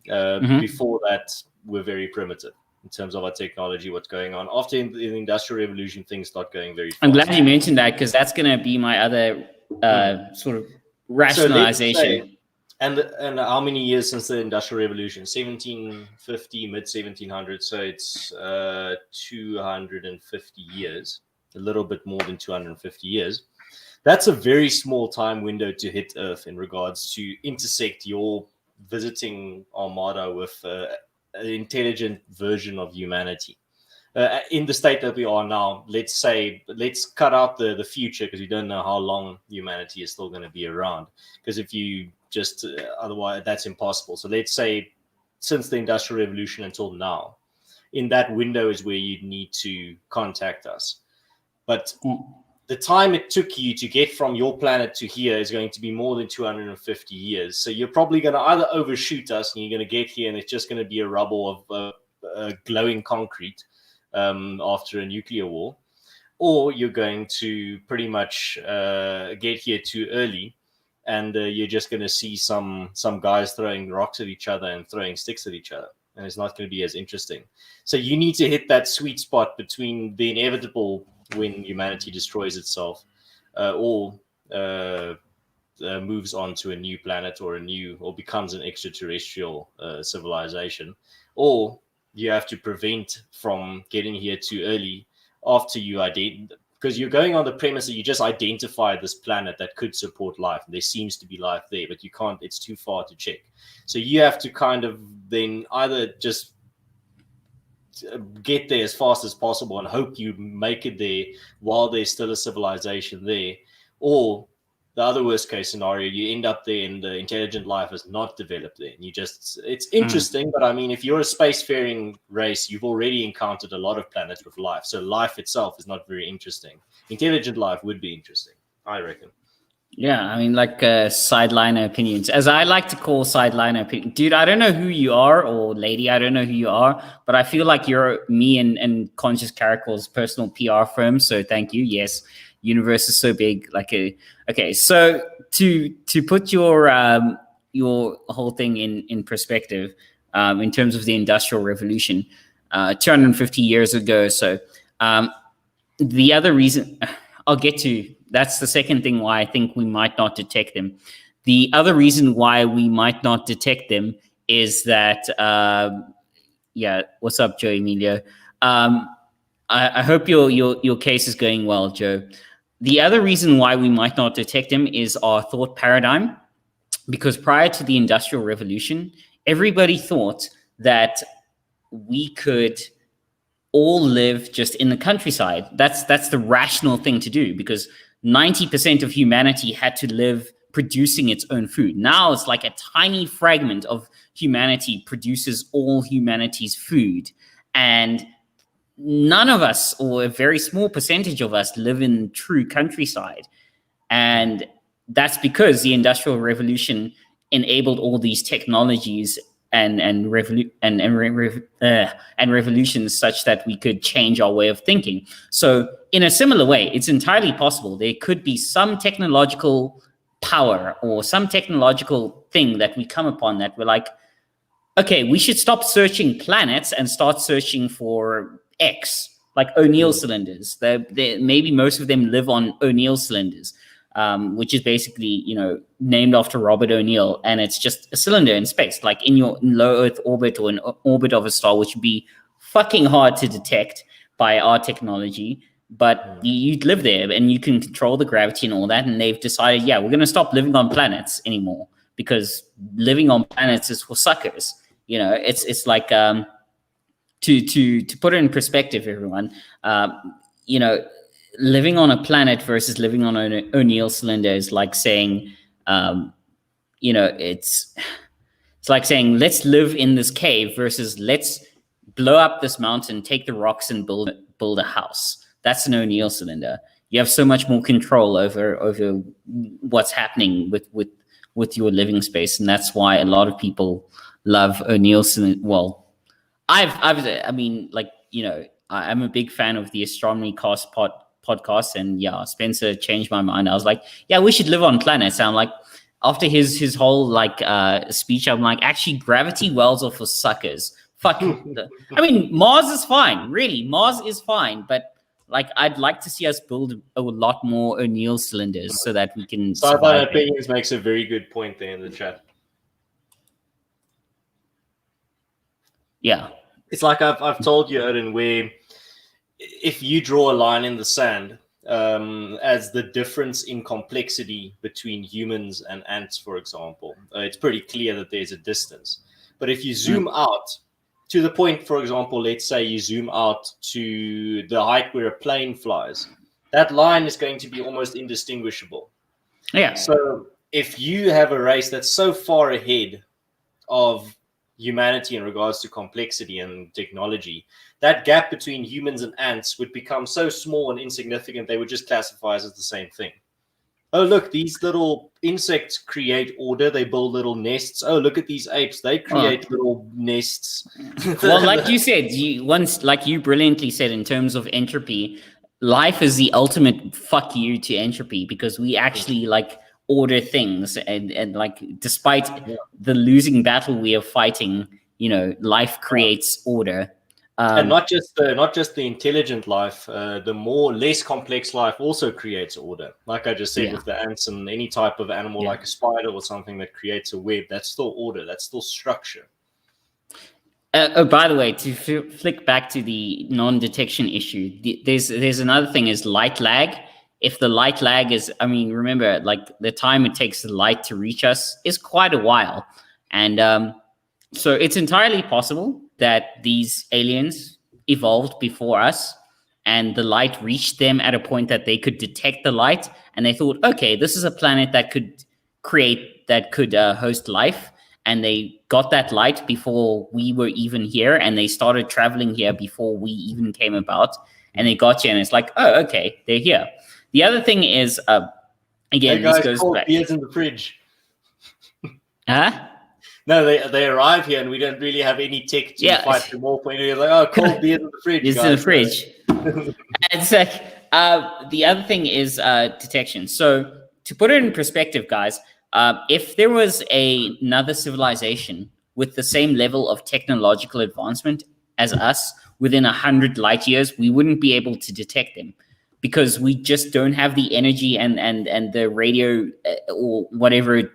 Before that, we're very primitive in terms of our technology, what's going on. After the industrial revolution, things start going very fast. I'm glad you mentioned that, because that's going to be my other sort of rationalization. So and how many years since the industrial revolution? 1750, mid 1700s. So it's 250 years. A little bit more than 250 years. That's a very small time window to hit Earth in regards to intersect your visiting armada with an intelligent version of humanity. In the state that we are now, let's cut out the future, because we don't know how long humanity is still going to be around. Because if you just, otherwise, that's impossible. So let's say since the Industrial Revolution until now, in that window is where you need to contact us. But the time it took you to get from your planet to here is going to be more than 250 years. So you're probably going to either overshoot us and you're going to get here and it's just going to be a rubble of glowing concrete after a nuclear war, or you're going to pretty much get here too early and you're just going to see some guys throwing rocks at each other and throwing sticks at each other. And it's not going to be as interesting. So you need to hit that sweet spot between the inevitable when humanity destroys itself or moves on to a new planet or becomes an extraterrestrial civilization, or you have to prevent from getting here too early after you because you're going on the premise that you just identified this planet that could support life. There seems to be life there, but you can't, it's too far to check. So you have to kind of then either just get there as fast as possible and hope you make it there while there's still a civilization there, or the other worst case scenario, you end up there and the intelligent life has not developed there. And it's interesting, but I mean, if you're a spacefaring race, you've already encountered a lot of planets with life. So life itself is not very interesting. Intelligent life would be interesting, I reckon. Yeah, I mean, like sideliner opinions, as I like to call sideliner opinions. Dude, I don't know who you are, or lady, I don't know who you are, but I feel like you're me and Conscious Caracal's personal PR firm. So thank you. Yes, universe is so big. Okay, so to put your whole thing in perspective, in terms of the Industrial Revolution, 250 years ago. So the other reason I'll get to. That's the second thing why I think we might not detect them. The other reason why we might not detect them is that, what's up, Joe Emilio? I hope your case is going well, Joe. The other reason why we might not detect them is our thought paradigm, because prior to the Industrial Revolution, everybody thought that we could all live just in the countryside. That's the rational thing to do, because 90% of humanity had to live producing its own food. Now it's like a tiny fragment of humanity produces all humanity's food. And none of us, or a very small percentage of us, live in true countryside. And that's because the Industrial Revolution enabled all these technologies and revolutions such that we could change our way of thinking. So in a similar way, it's entirely possible there could be some technological power or some technological thing that we come upon that we're like, okay, we should stop searching planets and start searching for X, like O'Neill cylinders. Maybe most of them live on O'Neill cylinders, which is basically, named after Robert O'Neill, and it's just a cylinder in space, like in your low Earth orbit or in orbit of a star, which would be fucking hard to detect by our technology. But you'd live there and you can control the gravity and all that. And they've decided, we're going to stop living on planets anymore, because living on planets is for suckers. It's like, to put it in perspective, everyone, living on a planet versus living on an O'Neill cylinder is like saying, it's like saying, let's live in this cave versus let's blow up this mountain, take the rocks and build a house. That's an O'Neill cylinder. You have so much more control over what's happening with your living space. And that's why a lot of people love O'Neill cylinder. Well, I'm a big fan of the Astronomy Cast podcast, and Spencer changed my mind. I was like, we should live on planets. And I'm like, after his whole speech, I'm like, actually, gravity wells are for suckers. Fuck. Mars is fine, really. Mars is fine, but I'd like to see us build a lot more O'Neill cylinders so that we can. Sideline Opinions makes a very good point there in the chat. Yeah, it's like I've told you, Odin, where if you draw a line in the sand as the difference in complexity between humans and ants, for example, it's pretty clear that there's a distance. But if you zoom out to the point, for example, let's say you zoom out to the height where a plane flies, that line is going to be almost indistinguishable. Yeah. So if you have a race that's so far ahead of humanity in regards to complexity and technology, that gap between humans and ants would become so small and insignificant they would just classify us as the same thing. Oh, look, these little insects create order. They build little nests. Oh, look at these apes. They create little nests. Well, like you said, like you brilliantly said, in terms of entropy, life is the ultimate fuck you to entropy, because we actually like order things, and like despite the losing battle we are fighting, life creates order. And not just the intelligent life, the less complex life also creates order. Like I just said with the ants and any type of animal like a spider or something that creates a web, that's still order, that's still structure. By the way, to flick back to the non-detection issue, there's another thing is light lag. If the light lag is, remember, like the time it takes the light to reach us is quite a while. And so it's entirely possible that these aliens evolved before us and the light reached them at a point that they could detect the light, and they thought, okay, this is a planet that could host life, and they got that light before we were even here, and they started traveling here before we even came about, and they got here, and it's like, oh, okay, they're here. The other thing is, again, hey guys, this goes cold back. beers in the fridge. Huh? No, they arrive here and we don't really have any tech to fight them off. You're like, oh, cold beer in the fridge. It's in the fridge. It's like, the other thing is detection. So to put it in perspective, guys, if there was another civilization with the same level of technological advancement as us within 100 light years, we wouldn't be able to detect them, because we just don't have the energy and the radio or whatever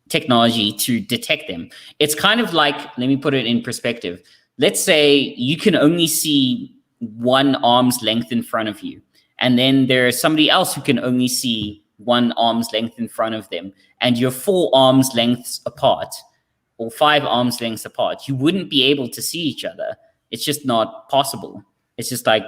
technology to detect them. It's kind of like, let me put it in perspective. Let's say you can only see one arm's length in front of you, and then there's somebody else who can only see one arm's length in front of them, and you're 4 arms lengths apart or 5 arms lengths apart. You wouldn't be able to see each other. It's just not possible. It's just like,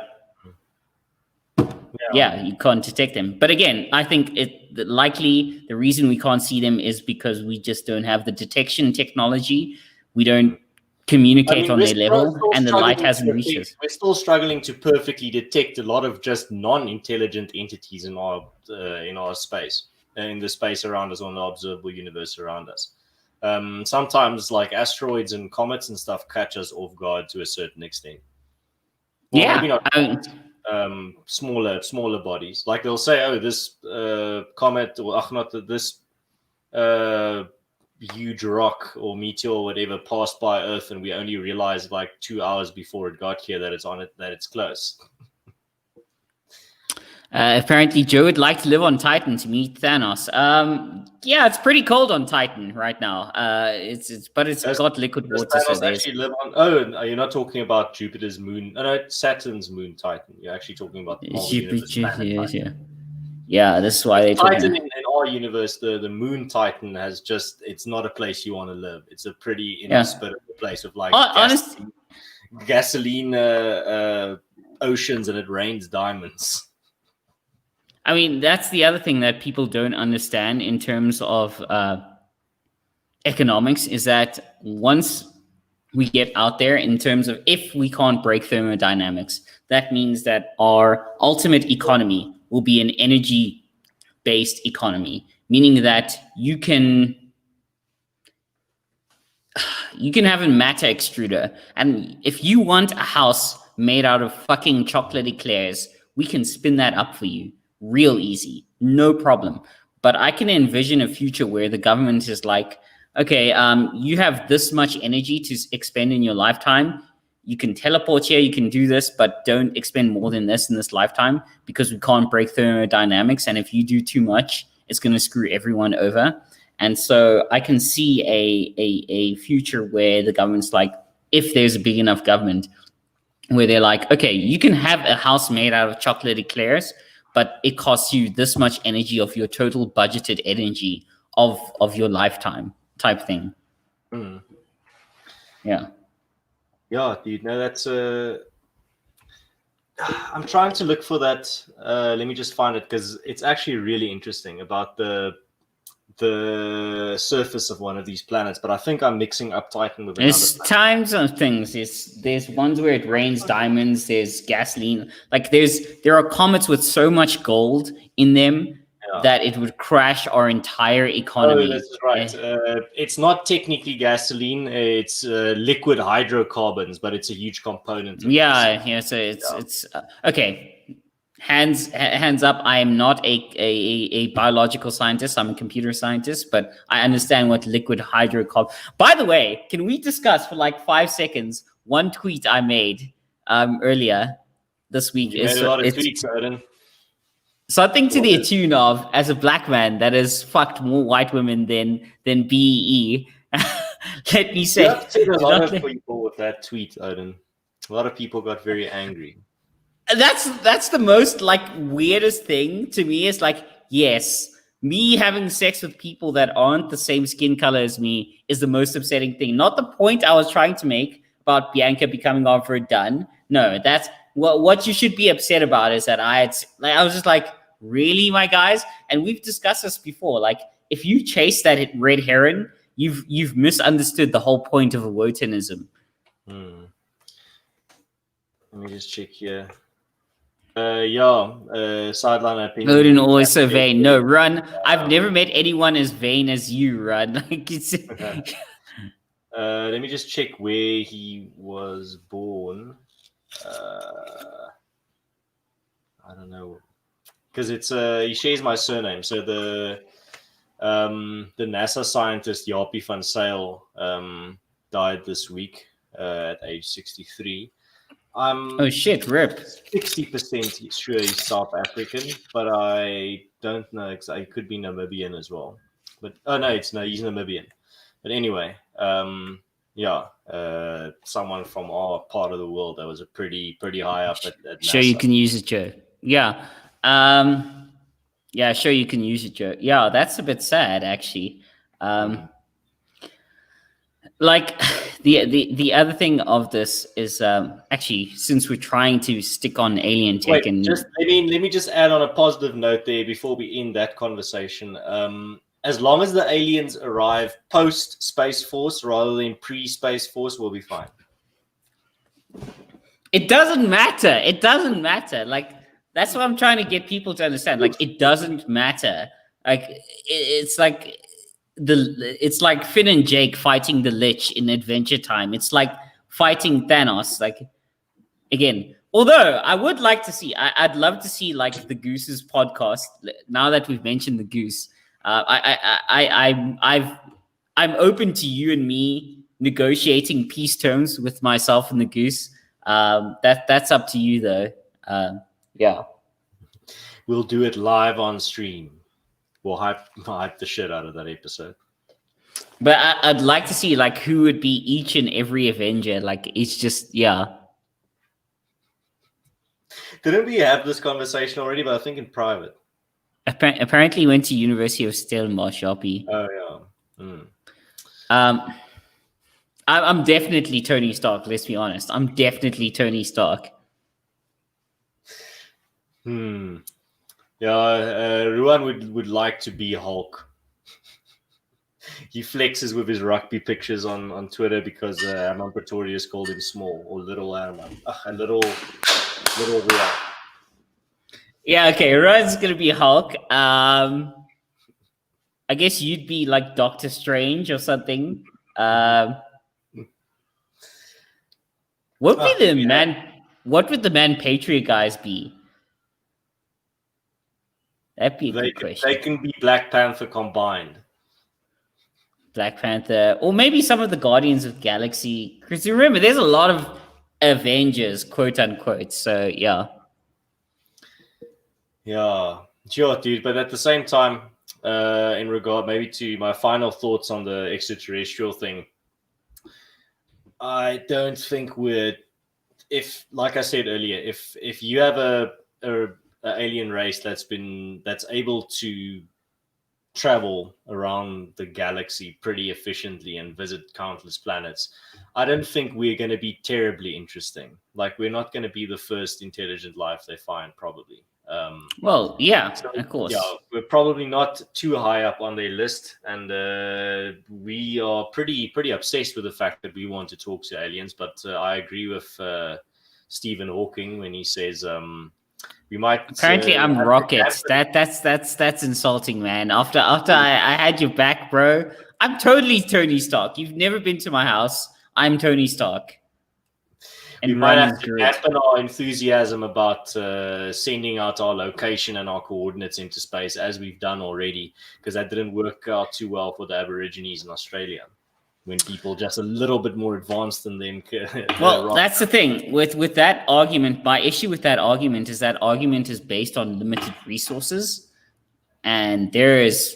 you can't detect them. But again, I think likely the reason we can't see them is because we just don't have the detection technology. We don't communicate on their level, and the light hasn't reached us. We're still struggling to perfectly detect a lot of just non-intelligent entities in our space, in the space around us, on the observable universe around us. Sometimes, like asteroids and comets and stuff, catch us off guard to a certain extent. Well, maybe not. Smaller bodies, like they'll say, oh, this comet, or this huge rock or meteor or whatever passed by Earth, and we only realized like 2 hours before it got here that it's close. Apparently Joe would like to live on Titan to meet Thanos. It's pretty cold on Titan right now. It's got liquid water. So actually live on. Oh, you're not talking about Jupiter's moon. No, Saturn's moon Titan. You're actually talking about Jupiter. Yeah, this is why they Titan in our universe. The moon Titan it's not a place you want to live. It's a pretty inhospitable place with like gasoline oceans, and it rains diamonds. I mean, that's the other thing that people don't understand in terms of economics, is that once we get out there, in terms of if we can't break thermodynamics, that means that our ultimate economy will be an energy-based economy, meaning that you can have a matter extruder. And if you want a house made out of fucking chocolate eclairs, we can spin that up for you. Real easy, no problem. But I can envision a future where the government is like, okay, you have this much energy to expend in your lifetime. You can teleport here, you can do this, but don't expend more than this in this lifetime, because we can't break thermodynamics. And if you do too much, it's going to screw everyone over. And so I can see a future where the government's like, if there's a big enough government, where they're like, okay, you can have a house made out of chocolate eclairs, but it costs you this much energy of your total budgeted energy of your lifetime, type thing. Yeah, dude. No, that's I'm trying to look for that. Let me just find it, because it's actually really interesting about the the surface of one of these planets, but I think I'm mixing up Titan with another There's planet. times of things. There's ones where it rains diamonds. There's gasoline. Like there are comets with so much gold in them that it would crash our entire economy. Oh, this is right. It's not technically gasoline. It's liquid hydrocarbons, but it's a huge component. Of yeah. So it's okay. Hands up. I am not a biological scientist. I'm a computer scientist, but I understand what liquid hydrocarbon. By the way, can we discuss for like 5 seconds one tweet I made earlier this week? You made a lot of tweets, Odin. Something to the tune of, as a black man that has fucked more white women than BEE. Let me say, you upset a lot of people with that tweet, Odin. A lot of people got very angry. That's the most like weirdest thing to me. Is like, yes, me having sex with people that aren't the same skin color as me is the most upsetting thing. Not the point I was trying to make about Bianca becoming overdone. No, that's what you should be upset about. Is that I was just like, really, my guys? And we've discussed this before. Like, if you chase that red heron, you've misunderstood the whole point of Wotanism. Let me just check here. Sideline opinion. Odin always so vain. No, Run. I've never met anyone as vain as you, Run. Like it's. Let me just check where he was born. I don't know, because it's he shares my surname. So the NASA scientist Yapi van Zyl died this week at age 63. Oh shit, rip. 60% sure he's South African, but I don't know exactly. It could be Namibian as well. But he's Namibian. But anyway, someone from our part of the world that was a pretty high up at NASA. Sure, you can use it, Joe. Yeah. Sure, you can use it, Joe. Yeah, that's a bit sad, actually. Like the other thing of this is actually, since we're trying to stick on alien tech, let me just add on a positive note there before we end that conversation. As long as the aliens arrive post Space Force rather than pre Space Force, we'll be fine. It doesn't matter. It doesn't matter. Like, that's what I'm trying to get people to understand. Like, it doesn't matter. Like, it's like Finn and Jake fighting the Lich in Adventure Time. It's like fighting Thanos. Like, again, although I would like to see, I'd love to see like the Goose's podcast. Now that we've mentioned the Goose, I'm open to you and me negotiating peace terms with myself and the Goose. That's up to you though. Yeah, we'll do it live on stream. We'll hype the shit out of that episode. But I'd like to see like who would be each and every Avenger. Like, it's just Didn't we have this conversation already? But I think in private. Apparently, went to University of Stellenbosch. Oh yeah. I'm definitely Tony Stark. Let's be honest. I'm definitely Tony Stark. Yeah, Ruan would like to be Hulk. He flexes with his rugby pictures on Twitter because Armand Pretorius called him small, or little Armand. A little Ruan. Yeah, okay, Ruan's gonna be Hulk. I guess you'd be like Doctor Strange or something. What would the Man Patriot guys be? That'd be a good question. They can be Black Panther combined. Black Panther, or maybe some of the Guardians of the Galaxy. Because remember, there's a lot of Avengers, quote unquote. So yeah. Yeah, sure, dude. But at the same time, in regard maybe to my final thoughts on the extraterrestrial thing, I don't think like I said earlier, if you have a alien race that's able to travel around the galaxy pretty efficiently and visit countless planets, I don't think we're going to be terribly interesting. Like, we're not going to be the first intelligent life they find, probably. Well, yeah, So, of course. yeah, we're probably not too high up on their list, and we are pretty obsessed with the fact that we want to talk to aliens. But I agree with Stephen Hawking when he says we might. Apparently, I'm have to Rocket. have That's insulting, man. After I had your back, bro. I'm totally Tony Stark. You've never been to my house. I'm Tony Stark. we And might running have to through it. dampen our enthusiasm about sending out our location and our coordinates into space, as we've done already, because that didn't work out too well for the Aborigines in Australia, when people just a little bit more advanced than them. Well, that's the thing with that argument. My issue with that argument is based on limited resources, and there is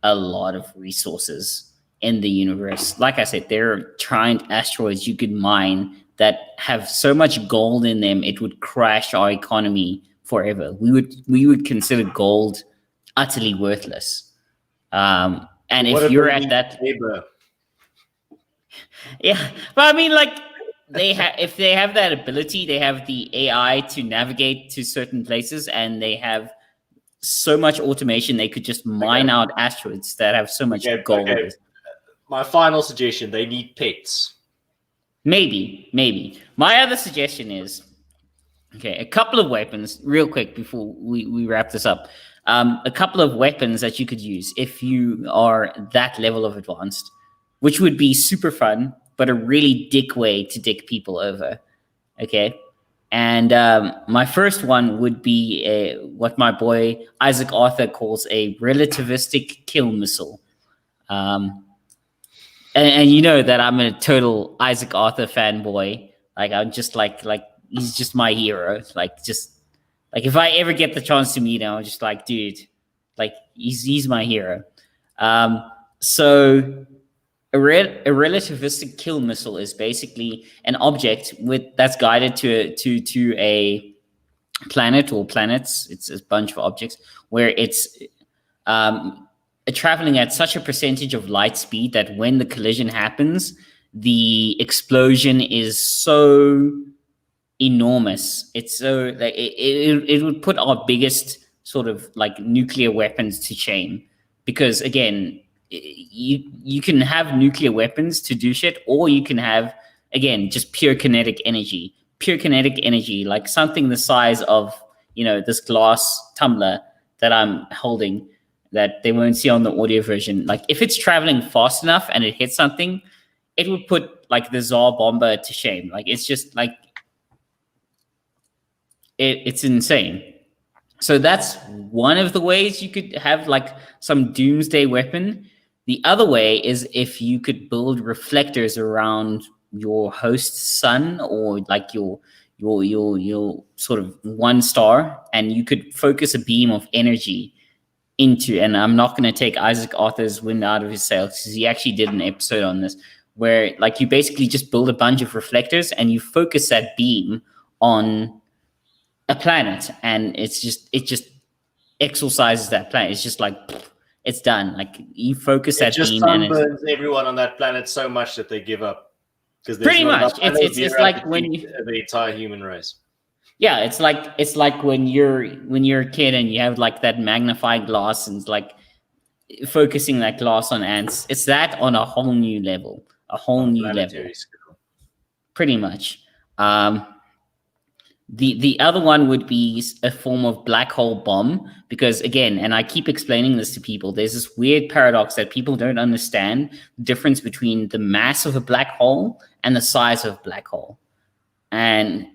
a lot of resources in the universe. Like I said, there are giant asteroids you could mine that have so much gold in them it would crash our economy forever. We would consider gold utterly worthless. And if you're at that, yeah, but I mean, like if they have that ability, they have the AI to navigate to certain places, and they have so much automation, they could just mine out asteroids that have so much gold. Okay. My final suggestion: they need pets. Maybe. My other suggestion is, a couple of weapons, real quick before we wrap this up. A couple of weapons that you could use if you are that level of advanced, which would be super fun, but a really dick way to dick people over. Okay. And my first one would be what my boy Isaac Arthur calls a relativistic kill missile. And you know that I'm a total Isaac Arthur fanboy. Like I'm just like he's just my hero. Like if I ever get the chance to meet him, I'm just like, dude, like he's my hero. So a relativistic kill missile is basically an object that's guided to a planet or planets. It's a bunch of objects where it's traveling at such a percentage of light speed that when the collision happens, the explosion is so enormous. It's so like it would put our biggest sort of like nuclear weapons to shame, because again, you can have nuclear weapons to do shit, or you can have, again, just pure kinetic energy, like something the size of, this glass tumbler that I'm holding that they won't see on the audio version. Like if it's traveling fast enough and it hits something, it would put like the Tsar bomber to shame. Like it's just like it's insane. So that's one of the ways you could have like some doomsday weapon. The other way is if you could build reflectors around your host's sun, or like your sort of one star, and you could focus a beam of energy into, and I'm not going to take Isaac Arthur's wind out of his sails because he actually did an episode on this, where like you basically just build a bunch of reflectors and you focus that beam on a planet, and it just exorcises that planet. It's just like it's done. Like you focus that beam and it sunburns everyone on that planet so much that they give up, because pretty much it's like when the entire human race. Yeah, it's like when you're a kid and you have like that magnifying glass and it's like focusing that glass on ants. It's that on a whole new level, Scale. Pretty much. The other one would be a form of black hole bomb, because again, and I keep explaining this to people, there's this weird paradox that people don't understand the difference between the mass of a black hole and the size of a black hole. And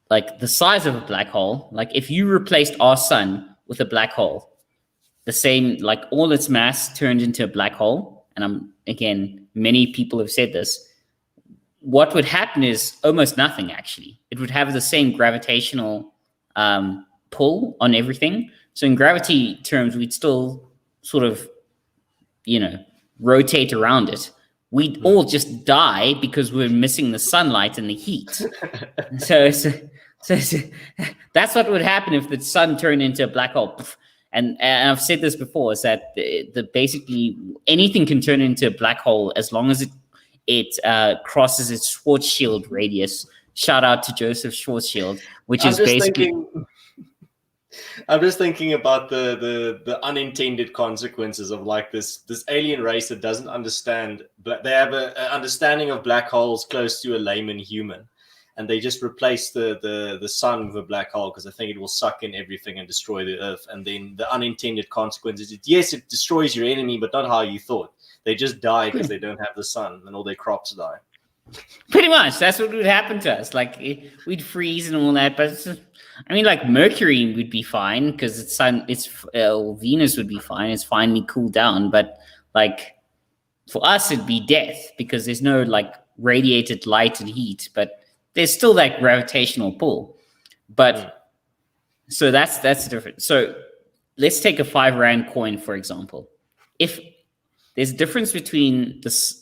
like the size of a black hole, like if you replaced our sun with a black hole, the same, like all its mass turned into a black hole, and again, many people have said this, what would happen is almost nothing, actually. It would have the same gravitational pull on everything. So in gravity terms, we'd still sort of, rotate around it. We'd all just die because we're missing the sunlight and the heat. So that's what would happen if the sun turned into a black hole. And I've said this before, is that the basically anything can turn into a black hole as long as it crosses its Schwarzschild radius. Shout out to Joseph Schwarzschild, which is basically I'm just thinking about the unintended consequences of like this alien race that doesn't understand. They have an understanding of black holes close to a layman human, and they just replace the sun with a black hole because I think it will suck in everything and destroy the Earth. And then the unintended consequences is, yes, it destroys your enemy, but not how you thought. They just die because they don't have the sun, and all their crops die. Pretty much, that's what would happen to us. Like we'd freeze and all that. But I mean, like Mercury would be fine because it's sun. Venus would be fine. It's finally cooled down. But like for us, it'd be death because there's no like radiated light and heat. But there's still that gravitational pull. But so that's different. So let's take a 5 Rand coin, for example. If there's a difference between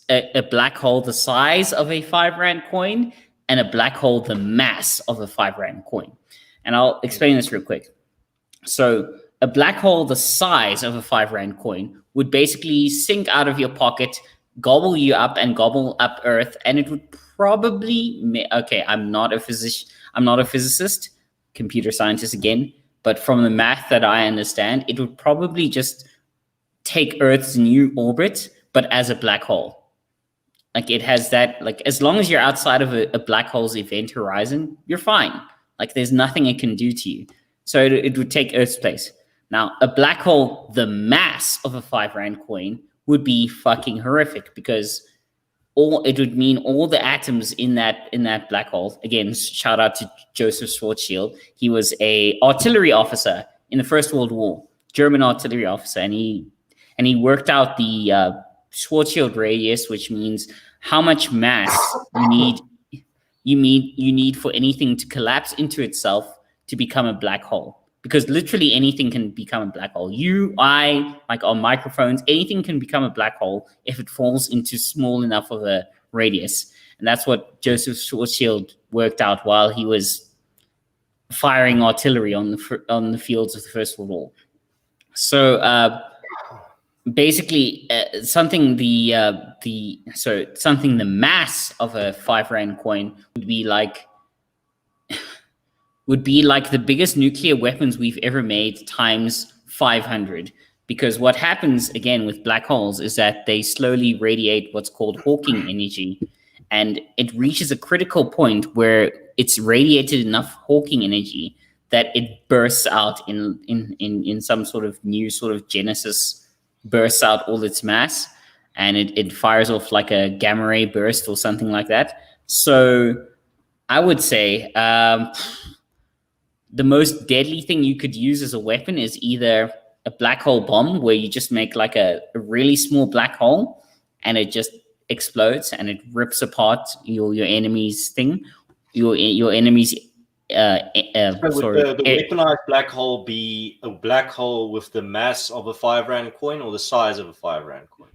a black hole the size of a 5 Rand coin and a black hole the mass of a 5 Rand coin. And I'll explain this real quick. So a black hole the size of a 5 Rand coin would basically sink out of your pocket, gobble you up and gobble up Earth, and it would probably okay, I'm not a physicist, computer scientist again, but from the math that I understand, it would probably just take Earth's new orbit, but as a black hole. Like it has that, like as long as you're outside of a black hole's event horizon, you're fine. Like there's nothing it can do to you. So it would take Earth's place. Now, a black hole, the mass of a 5 Rand coin would be fucking horrific because it would mean all the atoms in that black hole. Again, shout out to Joseph Schwarzschild. He was a artillery officer in the First World War, German artillery officer, and he worked out the Schwarzschild radius, which means how much mass you need for anything to collapse into itself to become a black hole. Because literally anything can become a black hole. You, I, like on microphones, anything can become a black hole if it falls into small enough of a radius. And that's what Joseph Schwarzschild worked out while he was firing artillery on the fields of the First World War. So basically, something the mass of a 5 Rand coin would be like the biggest nuclear weapons we've ever made times 500. Because what happens again with black holes is that they slowly radiate what's called Hawking energy, and it reaches a critical point where it's radiated enough Hawking energy that it bursts out in some sort of new sort of genesis, bursts out all its mass, and it fires off like a gamma ray burst or something like that. So I would say the most deadly thing you could use as a weapon is either a black hole bomb, where you just make like a really small black hole and it just explodes and it rips apart your enemy's thing, your enemy's the weaponized black hole be a black hole with the mass of a 5 Rand coin or the size of a 5 Rand coin?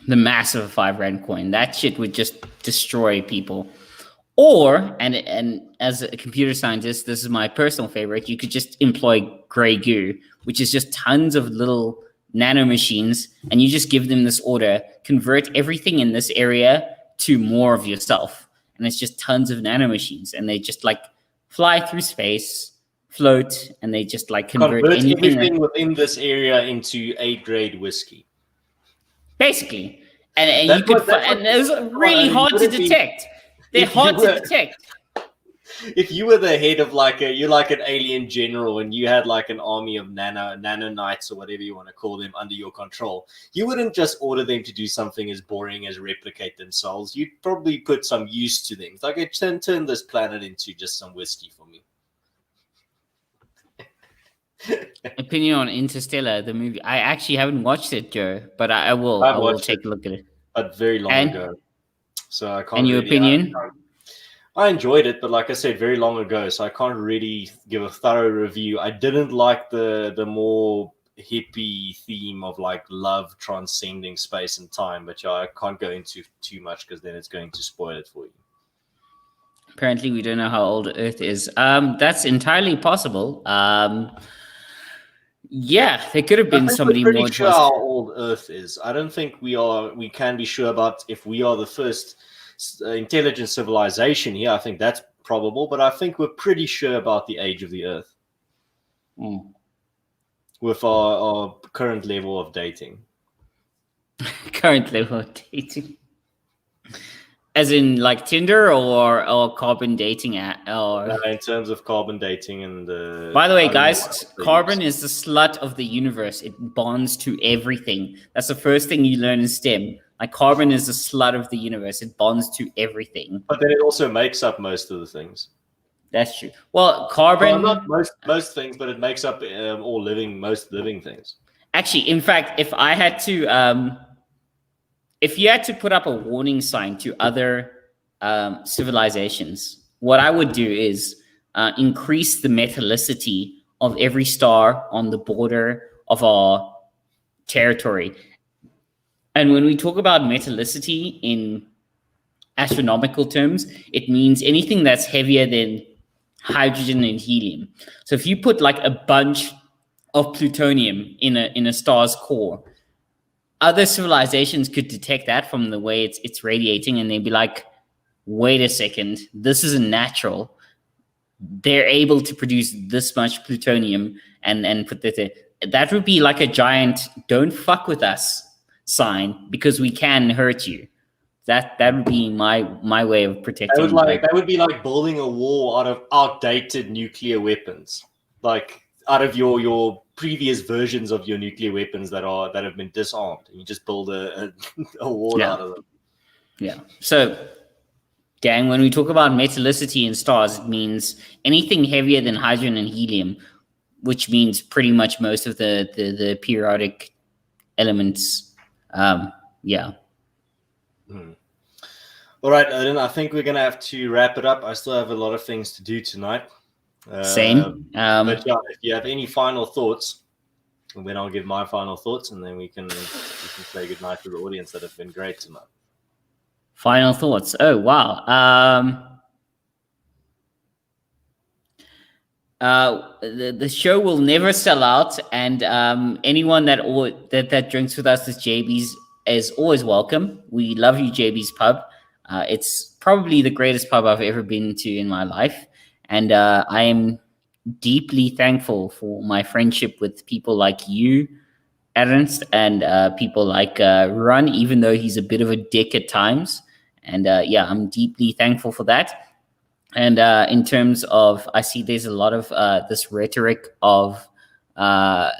The mass of a 5 Rand coin. That shit would just destroy people. Or, and as a computer scientist, this is my personal favorite, you could just employ gray goo, which is just tons of little nanomachines, and you just give them this order: convert everything in this area to more of yourself. And it's just tons of nanomachines, and they just like fly through space, float, and they just like convert everything within this area into A-grade whiskey. Basically. And you could, and it was really hard to detect. They're hard to detect. If you were the head of you're like an alien general and you had like an army of nanonites or whatever you want to call them under your control, you wouldn't just order them to do something as boring as replicate themselves. You'd probably put some use to them. It's like, turn this planet into just some whiskey for me. Opinion on Interstellar, the movie. I actually haven't watched it, Joe, but I will take a look at it. But very long ago. So I can't. And your opinion? I enjoyed it, but like I said, very long ago, so I can't really give a thorough review. I didn't like the more hippie theme of like love transcending space and time, but yeah, I can't go into too much because then it's going to spoil it for you. Apparently, we don't know how old Earth is. That's entirely possible. Yeah, there could have been somebody more. I'm more. pretty sure how old Earth is. I don't think we can be sure about if we are the first intelligent civilization here. I think that's probable, but I think we're pretty sure about the age of the Earth. with our current level of dating. Current level of dating. As in like Tinder or carbon dating app? Or... in terms of carbon dating and By the way, guys, carbon is the slut of the universe. It bonds to everything. That's the first thing you learn in STEM. Like carbon is the slut of the universe. It bonds to everything. But then it also makes up most of the things. That's true. Well, carbon... Well, not most things, but it makes up most living things. Actually, in fact, if I had to... if you had to put up a warning sign to other civilizations, what I would do is increase the metallicity of every star on the border of our territory. And when we talk about metallicity in astronomical terms, it means anything that's heavier than hydrogen and helium. So if you put like a bunch of plutonium in a star's core, other civilizations could detect that from the way it's radiating, and they'd be like, wait a second, this isn't natural. They're able to produce this much plutonium and put that there. That would be like a giant "don't fuck with us" sign, because we can hurt you. That would be my way of protecting. That would be like building a wall out of outdated nuclear weapons, like out of your previous versions of your nuclear weapons that have been disarmed. You just build a wall out of them. Yeah. So, gang, when we talk about metallicity in stars, it means anything heavier than hydrogen and helium, which means pretty much most of the periodic elements. All right, Odin, I think we're going to have to wrap it up. I still have a lot of things to do tonight. Same. But yeah, if you have any final thoughts, then I'll give my final thoughts, and then we can say goodnight to the audience that have been great tonight. Final thoughts. Oh, wow. The show will never sell out, and anyone that drinks with us as JB's is always welcome. We love you, JB's Pub. It's probably the greatest pub I've ever been to in my life, and I am deeply thankful for my friendship with people like you, Ernst, and people like Ron, even though he's a bit of a dick at times. And I'm deeply thankful for that. And in terms of, I see there's a lot of this rhetoric of how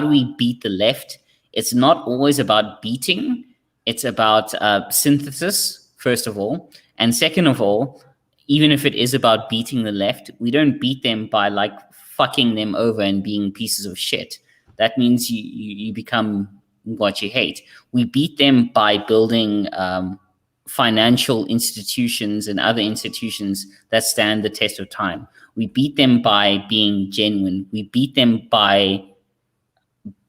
do we beat the left? It's not always about beating. It's about synthesis, first of all. And second of all, even if it is about beating the left, we don't beat them by like fucking them over and being pieces of shit. That means you become what you hate. We beat them by building financial institutions and other institutions that stand the test of time. We beat them by being genuine. We beat them by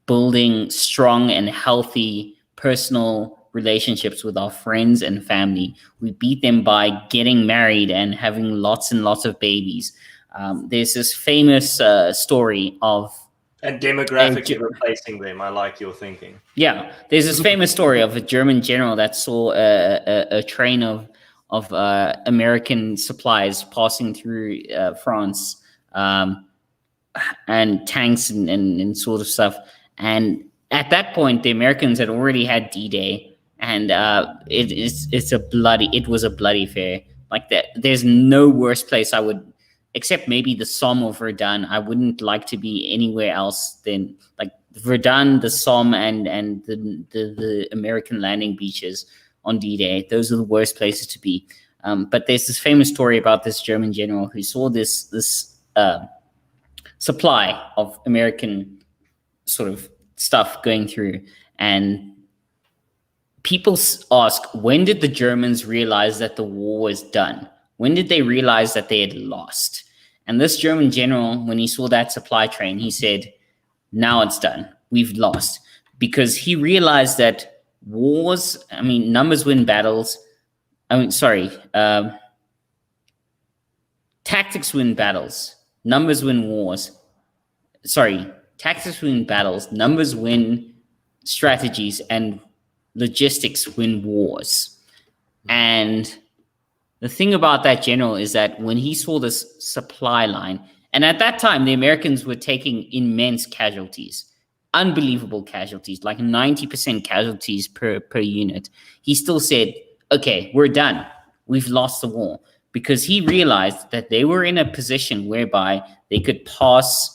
building strong and healthy personal relationships with our friends and family. We beat them by getting married and having lots and lots of babies. There's this famous story of... And demographically replacing them. I like your thinking. Yeah, there's this famous story of a German general that saw a train of American supplies passing through France, and tanks and sort of stuff. And at that point, the Americans had already had D-Day, and it was a bloody affair. Like that, there's no worse place I would, except maybe the Somme or Verdun. I wouldn't like to be anywhere else than like Verdun, the Somme, and the American landing beaches on D-Day. Those are the worst places to be. But there's this famous story about this German general who saw this supply of American sort of stuff going through, and people ask, when did the Germans realize that the war was done? When did they realize that they had lost? And this German general, when he saw that supply train, he said, now it's done. We've lost. Because he realized that wars, numbers win battles. Tactics win battles. Numbers win wars. Tactics win battles. Numbers win strategies. And logistics win wars. And the thing about that general is that when he saw this supply line And at that time, the Americans were taking immense casualties, unbelievable casualties, like 90% casualties per unit. He still said, okay, we're done. We've lost the war, because he realized that they were in a position whereby they could pass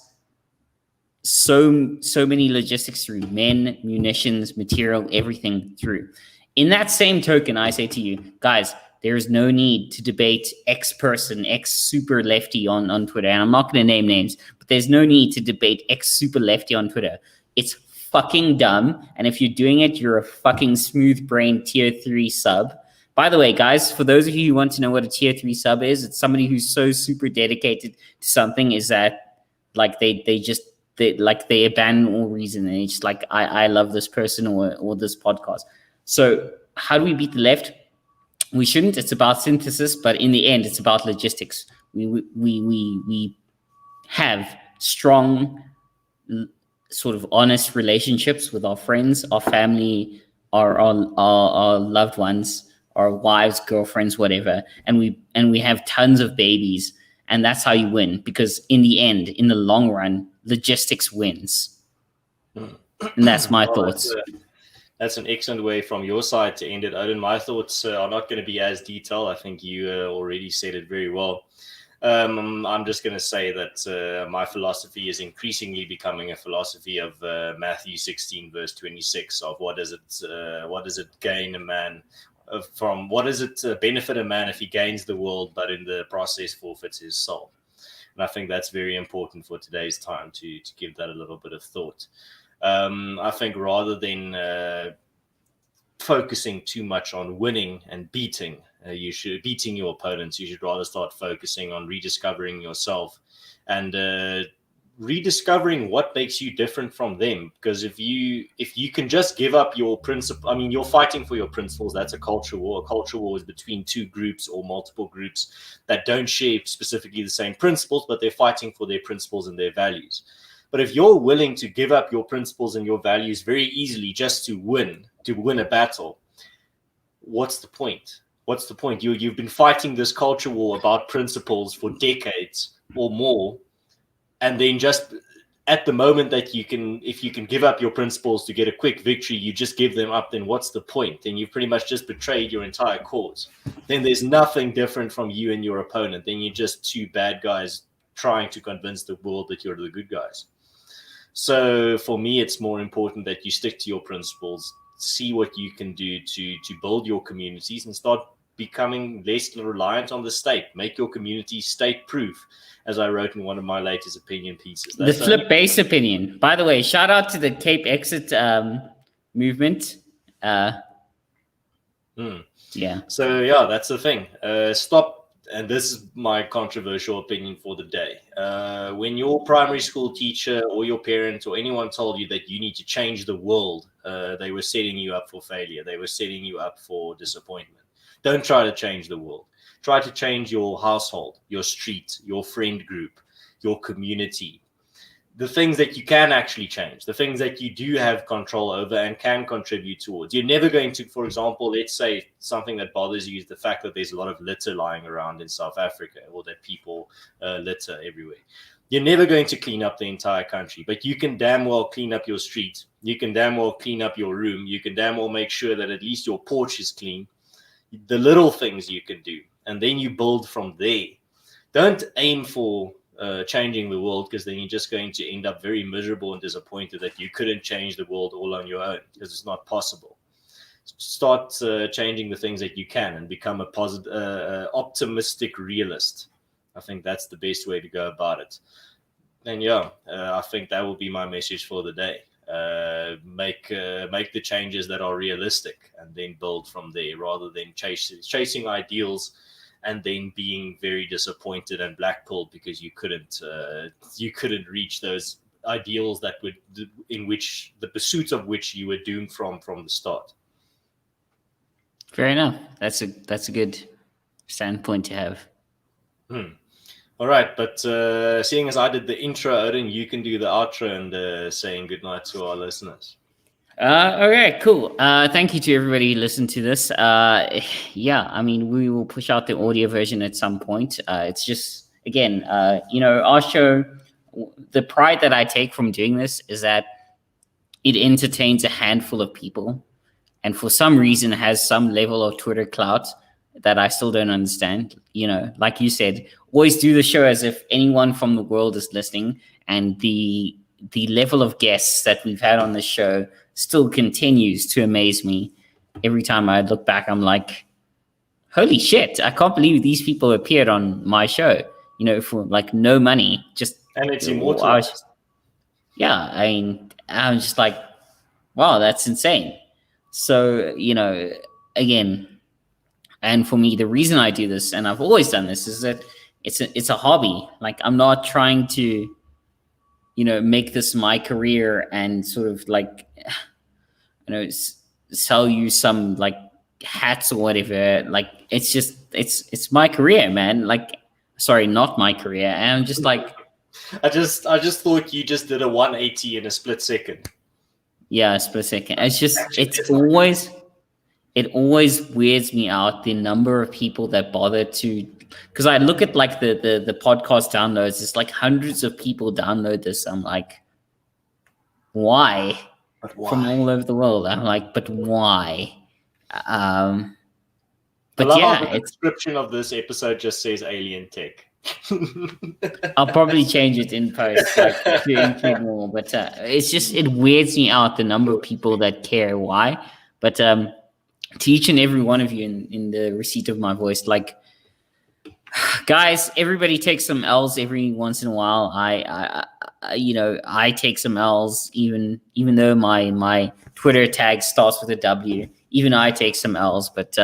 so many logistics through, men, munitions, material, everything through. In that same token, I say to you, guys, there is no need to debate X person, X super lefty on Twitter. And I'm not going to name names, but there's no need to debate X super lefty on Twitter. It's fucking dumb. And if you're doing it, you're a fucking smooth brain tier 3 sub. By the way, guys, for those of you who want to know what a tier 3 sub is, it's somebody who's so super dedicated to something is that like they abandon all reason. And it's just like, I love this person or this podcast. So how do we beat the left? We shouldn't. It's about synthesis, but in the end, it's about logistics. We have strong, sort of honest relationships with our friends, our family, our loved ones, our wives, girlfriends, whatever, and we have tons of babies, and that's how you win. Because in the end, in the long run, logistics wins, and that's my thoughts. That's an excellent way from your side to end it, Odin. My thoughts are not going to be as detailed. I think you already said it very well. I'm just going to say that my philosophy is increasingly becoming a philosophy of Matthew 16, verse 26, of what does it gain a man from, what does it benefit a man if he gains the world, but in the process forfeits his soul? And I think that's very important for today's time to give that a little bit of thought. I think rather than focusing too much on winning and beating your opponents, you should rather start focusing on rediscovering yourself and rediscovering what makes you different from them. Because if you can just give up your principle, I mean, you're fighting for your principles. That's a culture war. A culture war is between two groups or multiple groups that don't share specifically the same principles, but they're fighting for their principles and their values. But if you're willing to give up your principles and your values very easily just to win a battle, what's the point? What's the point? You've been fighting this culture war about principles for decades or more, and then just at the moment that if you can give up your principles to get a quick victory, you just give them up, then what's the point? Then you've pretty much just betrayed your entire cause. Then there's nothing different from you and your opponent. Then you're just two bad guys trying to convince the world that you're the good guys. So for me, it's more important that you stick to your principles, see what you can do to build your communities and start becoming less reliant on the state. Make your community state-proof, as I wrote in one of my latest opinion pieces. The flip-based opinion. By the way, shout out to the Cape Exit movement. Yeah. So, yeah, that's the thing. Stop. And this is my controversial opinion for the day. When your primary school teacher or your parent or anyone told you that you need to change the world, they were setting you up for failure. They were setting you up for disappointment. Don't try to change the world. Try to change your household, your street, your friend group, your community. The things that you can actually change, the things that you do have control over and can contribute towards. You're never going to, for example, let's say something that bothers you is the fact that there's a lot of litter lying around in South Africa, or that people litter everywhere. You're never going to clean up the entire country, but you can damn well clean up your street. You can damn well clean up your room. You can damn well make sure that at least your porch is clean. The little things you can do, and then you build from there. Don't aim for changing the world, because then you're just going to end up very miserable and disappointed that you couldn't change the world all on your own, because it's not possible. Start changing the things that you can and become a positive, optimistic realist. I think that's the best way to go about it. And I think that will be my message for the day. Make the changes that are realistic, and then build from there, rather than chasing ideals and then being very disappointed and blackballed because you couldn't reach those ideals in which the pursuit of which you were doomed from the start. Fair enough. That's a good standpoint to have. All right, but seeing as I did the intro, Odin, you can do the outro and saying goodnight to our listeners. Okay, cool. Thank you to everybody who listened to this. I mean, we will push out the audio version at some point. It's just again, our show, the pride that I take from doing this is that it entertains a handful of people, and for some reason has some level of Twitter clout that I still don't understand. Like you said, always do the show as if anyone from the world is listening, and the level of guests that we've had on the show still continues to amaze me. Every time I look back, I'm like, holy shit, I can't believe these people appeared on my show, for like no money. And it's immortal. I'm just like, wow, that's insane. So, again, and for me, the reason I do this, and I've always done this, is that it's a hobby. Like, I'm not trying to, make this my career and sort of like, sell you some like hats or whatever. Like, it's my career, man. Like, sorry, not my career. And I'm just like, I just thought you just did a 180 in a split second. Yeah, a split second. It always weirds me out the number of people that bother to, because I look at like the podcast downloads. It's like hundreds of people download this. I'm like, why? From all over the world. I'm like, but why? But I love how the description of this episode just says alien tech. I'll probably change it in post, like, to include more. But it weirds me out the number of people that care why. But to each and every one of you in the receipt of my voice, like, guys, everybody takes some L's every once in a while. I take some L's, even though my Twitter tag starts with a W. Even I take some L's, but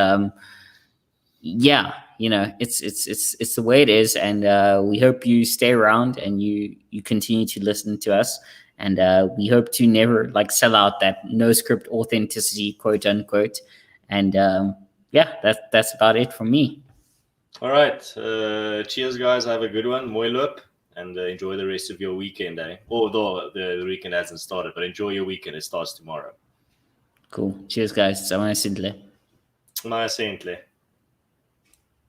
it's the way it is, and we hope you stay around and you continue to listen to us, and we hope to never like sell out that no script authenticity, quote unquote. And that's about it from me. All right, cheers, guys. Have a good one. Mooi loop, and enjoy the rest of your weekend. Although the weekend hasn't started, but enjoy your weekend. It starts tomorrow. Cool. Cheers, guys. Samai Sindle. Samai Sindle.